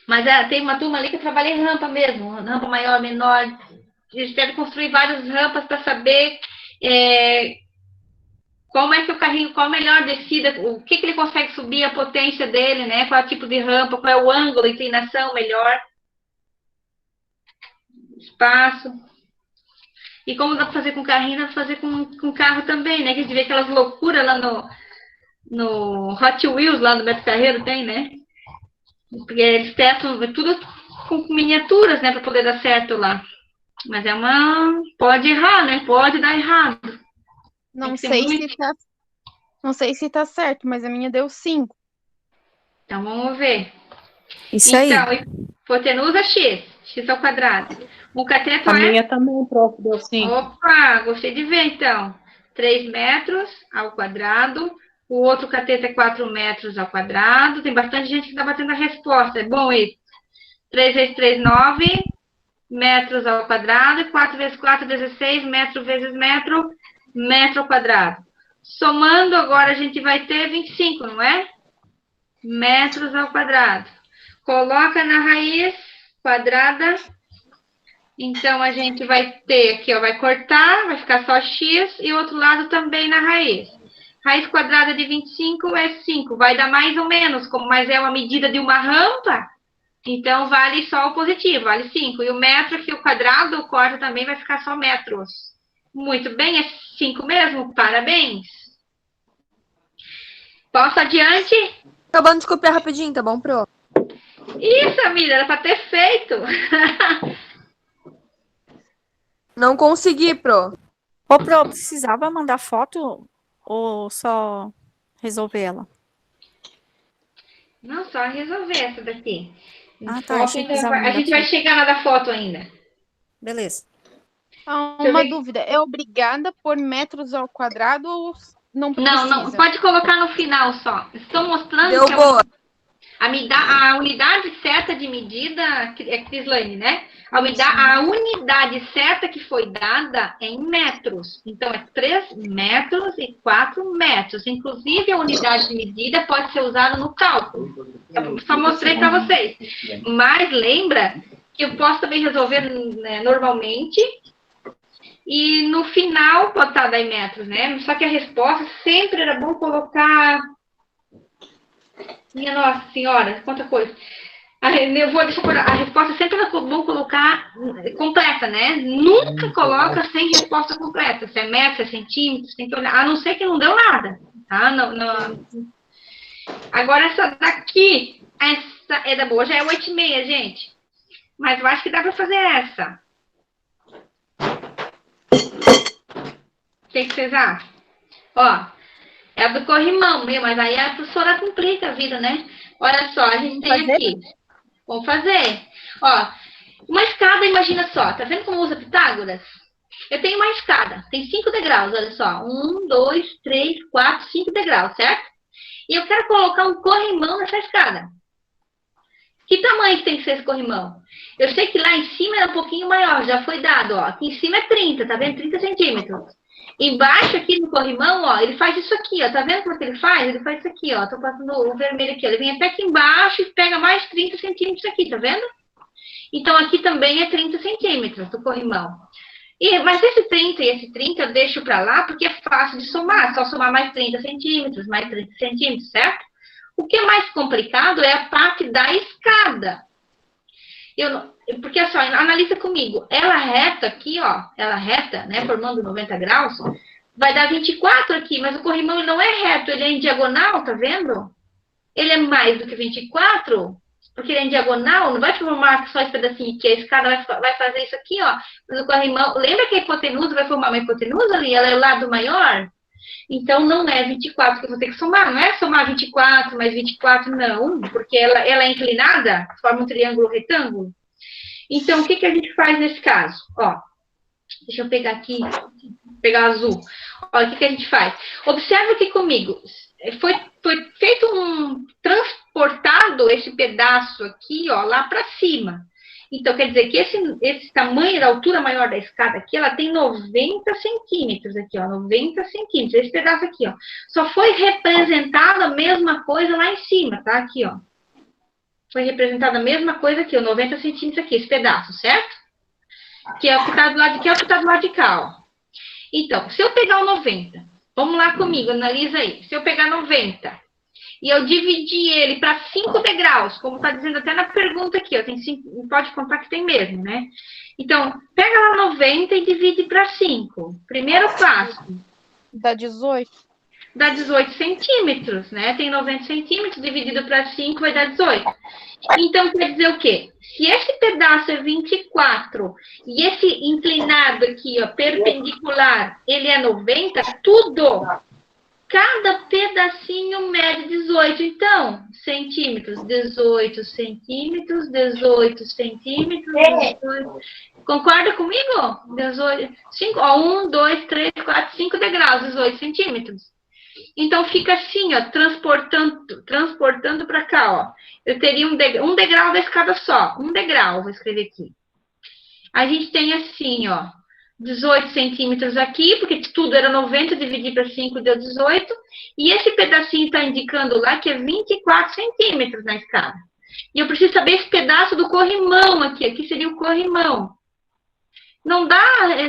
Mas tem uma turma ali que eu trabalhei em rampa mesmo, rampa maior, menor. Eles devem construir várias rampas para saber como é que o carrinho, qual a melhor descida, o que ele consegue subir, a potência dele, né? Qual é o tipo de rampa, qual é o ângulo, a inclinação melhor, espaço. E como dá para fazer com carrinho, dá para fazer com carro também, né? Que a gente vê aquelas loucuras lá no Hot Wheels, lá no Beto Carreiro, tem, né? Porque eles testam tudo com miniaturas, né? Para poder dar certo lá. Mas pode errar, né? Pode dar errado. Não sei se tá certo, mas a minha deu 5. Então, vamos ver. Isso aí. Então, hipotenusa X ao quadrado. O cateto A é... minha também, prof, deu 5. Opa, gostei de ver, então. 3 metros ao quadrado. O outro cateto é 4 metros ao quadrado. Tem bastante gente que está batendo a resposta. É bom isso. 3 vezes 3, 9 metros ao quadrado. E 4 vezes 4, 16 metro vezes metro, metro ao quadrado. Somando, agora a gente vai ter 25, não é? Metros ao quadrado. Coloca na raiz quadrada. Então, a gente vai ter aqui, ó, vai cortar, vai ficar só x, e o outro lado também na raiz. Raiz quadrada de 25 é 5, vai dar mais ou menos, mas é uma medida de uma rampa, então vale só o positivo, vale 5. E o metro aqui, o quadrado, corta também, vai ficar só metros. Muito bem, é 5 mesmo, parabéns. Posso adiante? Acabando de copiar rapidinho, tá bom, pro? Isso, amiga, era para ter feito. Não consegui, pro. Ô, Pro, precisava mandar foto ou só resolver ela? Não, só resolver essa daqui. Ah, tá, achei que Ainda precisava a gente vai mandar chegar na da foto ainda. Beleza. Uma dúvida, é obrigada por metros ao quadrado ou não precisa? Não, pode colocar no final só. Estou mostrando Deu que boa. a unidade certa de medida é Crislane, né? A unidade certa que foi dada é em metros. Então, é 3 metros e 4 metros. Inclusive, a unidade de medida pode ser usada no cálculo. Eu só mostrei para vocês. Mas lembra que eu posso também resolver, né, normalmente. E no final botar daí metros, né? Só que a resposta sempre era bom colocar... Minha Nossa Senhora, quanta coisa. A resposta sempre é bom colocar completa, né? Nunca coloca sem resposta completa. Se é metro, se é centímetros, tem que olhar. A não ser que não deu nada. Tá? Não. Agora, essa daqui, essa é da boa. Já é 8,5, gente. Mas eu acho que dá para fazer essa. O que vocês acham? Ó, é a do corrimão, mas aí a professora complica a vida, né? Olha só, a gente tem aqui. Vamos fazer. Ó, uma escada, imagina só. Tá vendo como usa Pitágoras? Eu tenho uma escada, tem 5 degraus, olha só. 1, 2, 3, 4, 5 degraus, certo? E eu quero colocar um corrimão nessa escada. Que tamanho que tem que ser esse corrimão? Eu sei que lá em cima é um pouquinho maior, já foi dado, ó. Aqui em cima é 30, tá vendo? 30 centímetros. Embaixo aqui no corrimão, ó, ele faz isso aqui, ó. Tá vendo como é que ele faz? Ele faz isso aqui, ó. Tô passando o vermelho aqui, ó. Ele vem até aqui embaixo e pega mais 30 centímetros aqui, tá vendo? Então, aqui também é 30 centímetros do corrimão. Mas esse 30 e esse 30 eu deixo pra lá porque é fácil de somar. Só somar mais 30 centímetros, mais 30 centímetros, certo? O que é mais complicado é a parte da escada. Porque, só, analisa comigo. Ela reta aqui, ó. Ela reta, né? Formando 90 graus. Vai dar 24 aqui, mas o corrimão ele não é reto. Ele é em diagonal, tá vendo? Ele é mais do que 24, porque ele é em diagonal. Não vai formar só esse pedacinho aqui. A escada vai fazer isso aqui, ó. Mas o corrimão... Lembra que a hipotenusa vai formar uma hipotenusa ali? Ela é o lado maior? Então, não é 24 que eu vou ter que somar. Não é somar 24 mais 24, não. Porque ela é inclinada, forma um triângulo retângulo. Então, o que a gente faz nesse caso? Ó, deixa eu pegar aqui, pegar o azul. Olha, o que a gente faz? Observa aqui comigo. Foi feito transportado esse pedaço aqui, ó, lá para cima. Então, quer dizer que esse tamanho da altura maior da escada aqui, ela tem 90 centímetros aqui, ó, 90 centímetros, esse pedaço aqui, ó. Só foi representada a mesma coisa lá em cima, tá? Aqui, ó. Foi representada a mesma coisa aqui, ó, 90 centímetros aqui, esse pedaço, certo? Que é o que está do lado de cá, é o que está do lado de cá, ó. Então, se eu pegar o 90 Vamos lá comigo, analisa aí. Se eu pegar 90 e eu dividir ele para 5 degraus, como está dizendo até na pergunta aqui, ó, tem 5, pode contar que tem mesmo, né? Então, pega lá 90 e divide para 5. Primeiro passo. Dá 18. Dá 18 centímetros, né? Tem 90 centímetros, dividido para 5 vai dar 18. Então, quer dizer o quê? Se esse pedaço é 24 e esse inclinado aqui, ó, perpendicular, ele é 90, tudo, cada pedacinho mede 18, então, centímetros, 18 centímetros, 18 centímetros, 18. Concorda comigo? 18, 5, ó, 1, 2, 3, 4, 5 degraus, 18 centímetros. Então, fica assim, ó, transportando para cá, ó. Eu teria um degrau da escada só, um degrau, vou escrever aqui. A gente tem assim, ó, 18 centímetros aqui, porque tudo era 90, dividir para 5 deu 18. E esse pedacinho está indicando lá que é 24 centímetros na escada. E eu preciso saber esse pedaço do corrimão aqui seria o corrimão. Não dá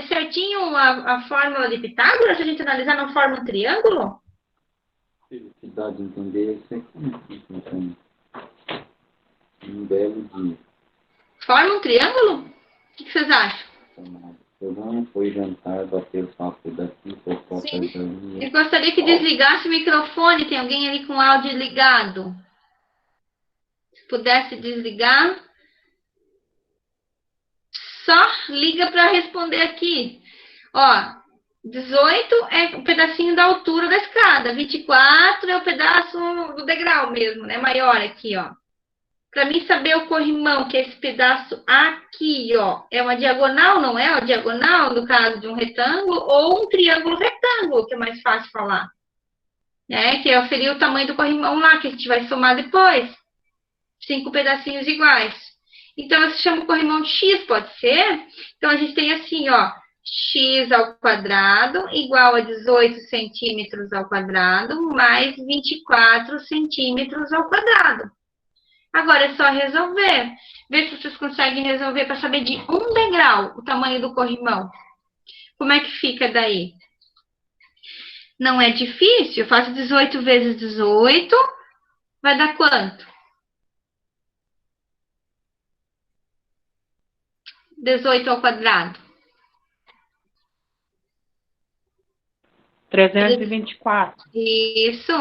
certinho a fórmula de Pitágoras se a gente analisar na fórmula triângulo? Felicidade de entender isso aqui. Um belo dia. Forma um triângulo? O que vocês acham? Eu não fui jantar, bater o papo daqui, fofoca dali. Eu gostaria que desligasse o microfone. Tem alguém ali com o áudio ligado? Se pudesse desligar. Só liga para responder aqui. Ó, 18 é um pedacinho da altura da escada. 24 é o pedaço do degrau mesmo, né? Maior aqui, ó. Para mim saber o corrimão, que é esse pedaço aqui, ó, é uma diagonal, não é? Uma diagonal, no caso de um retângulo, ou um triângulo retângulo, que é mais fácil falar. Que é aferir o tamanho do corrimão lá, que a gente vai somar depois. 5 pedacinhos iguais. Então, se chama o corrimão de x, pode ser? Então, a gente tem assim, ó, x ao quadrado igual a 18 centímetros ao quadrado mais 24 centímetros ao quadrado. Agora é só resolver. Ver se vocês conseguem resolver para saber de um degrau o tamanho do corrimão. Como é que fica daí? Não é difícil. Eu faço 18 vezes 18. Vai dar quanto? 18 ao quadrado. 324. Isso.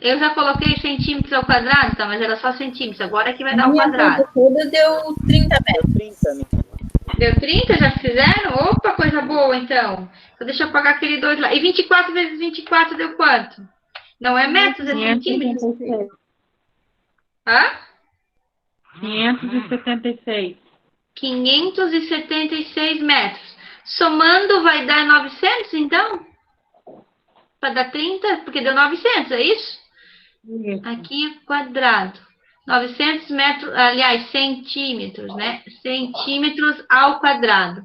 Eu já coloquei centímetros ao quadrado, tá? Mas era só centímetros. Agora aqui vai dar ao quadrado. Toda deu 30 metros. Deu 30? Já fizeram? Opa, coisa boa, então. Então deixa eu apagar aquele 2 lá. E 24 vezes 24 deu quanto? Não é metros, é centímetros? Hã? 576. 576 metros. Somando vai dar 900, então? Para dar 30, porque deu 900, é isso? Isso. Aqui, quadrado. 900 metros, aliás, centímetros, né? Centímetros ao quadrado.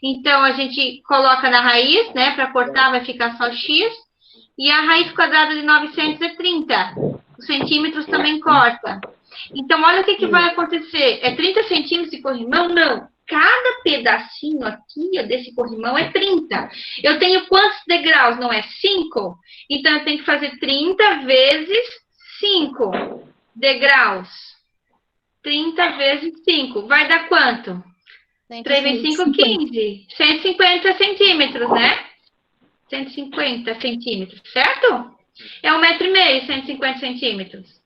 Então, a gente coloca na raiz, né? Para cortar vai ficar só x. E a raiz quadrada de 900 é 30. Os centímetros também corta. Então, olha o que vai acontecer. É 30 centímetros de corrimão? Não. Cada pedacinho aqui ó, desse corrimão é 30. Eu tenho quantos degraus? Não é 5? Então, eu tenho que fazer 30 vezes 5 degraus. 30 vezes 5. Vai dar quanto? 3 vezes 5, 15. 150 centímetros, né? 150 centímetros, certo? É 1,5 m, 150 centímetros.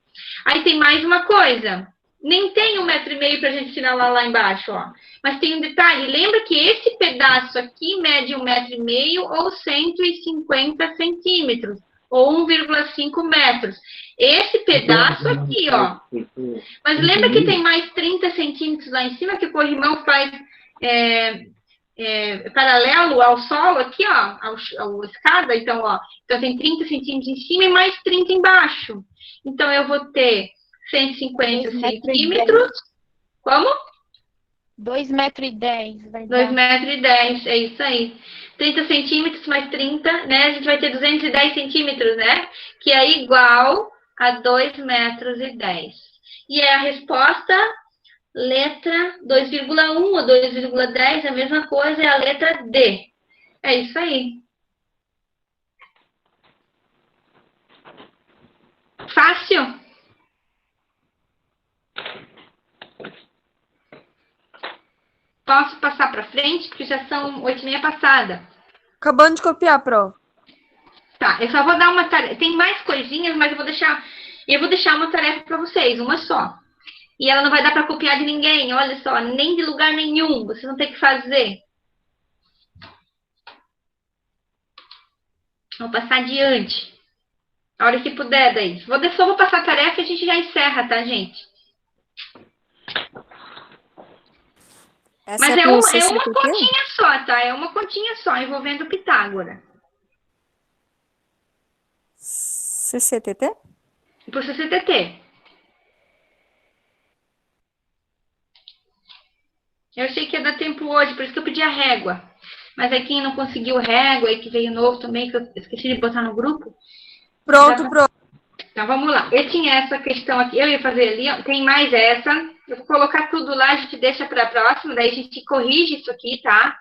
Aí tem mais uma coisa. Nem tem 1,5 m para a gente assinalar lá embaixo, ó. Mas tem um detalhe. Lembra que esse pedaço aqui mede 1,5 m ou 150 centímetros. Ou 1,5 metros. Esse pedaço aqui, ó. Mas lembra que tem mais 30 centímetros lá em cima que o corrimão faz paralelo ao solo aqui, ó. Ao escada. Então, ó. Então, tem 30 centímetros em cima e mais 30 embaixo. Então, eu vou ter 150 centímetros. Como? 2,10 m. 2,10 m, é isso aí. 30 centímetros mais 30, né? A gente vai ter 210 centímetros, né? Que é igual a 2,10 m. E é a resposta, letra 2,1 ou 2,10, a mesma coisa, é a letra D. É isso aí. Fácil? Posso passar para frente, porque já são 8h30 passada. Acabando de copiar, Pro. Tá, eu só vou dar uma tarefa. Tem mais coisinhas, mas eu vou deixar uma tarefa para vocês, uma só. E ela não vai dar para copiar de ninguém, olha só, nem de lugar nenhum. Vocês vão ter que fazer. Vou passar adiante. A hora que puder, daí. Só vou passar a tarefa e a gente já encerra, tá, gente? Essa Mas é é pro uma CCTT? continha só, tá? É uma continha só, envolvendo Pitágora. CCTT? Pro CCTT. Eu achei que ia dar tempo hoje, por isso que eu pedi a régua. Mas aí quem não conseguiu régua e que veio novo também, que eu esqueci de botar no grupo. Pronto, pronto. Então, vamos lá. Eu tinha essa questão aqui, eu ia fazer ali, ó, tem mais essa. Eu vou colocar tudo lá, a gente deixa para a próxima, daí a gente corrige isso aqui, tá?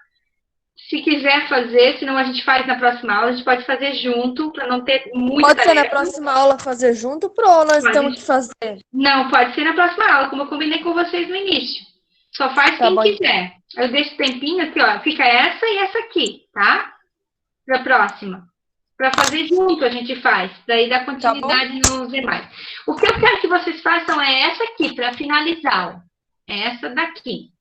Se quiser fazer, senão a gente faz na próxima aula, a gente pode fazer junto, para não ter muita Pode ser na tarefa. próxima aula fazer junto, Pro, ou nós Pode. temos que fazer? Não, pode ser na próxima aula, como eu combinei com vocês no início. Só faz Tá quem bom. quiser. Eu deixo tempinho aqui, ó. Fica essa e essa aqui, tá? Para a próxima. Para fazer junto a gente faz. Daí dá continuidade nos demais. O que eu quero que vocês façam é essa aqui, para finalizar. Ó. É essa daqui.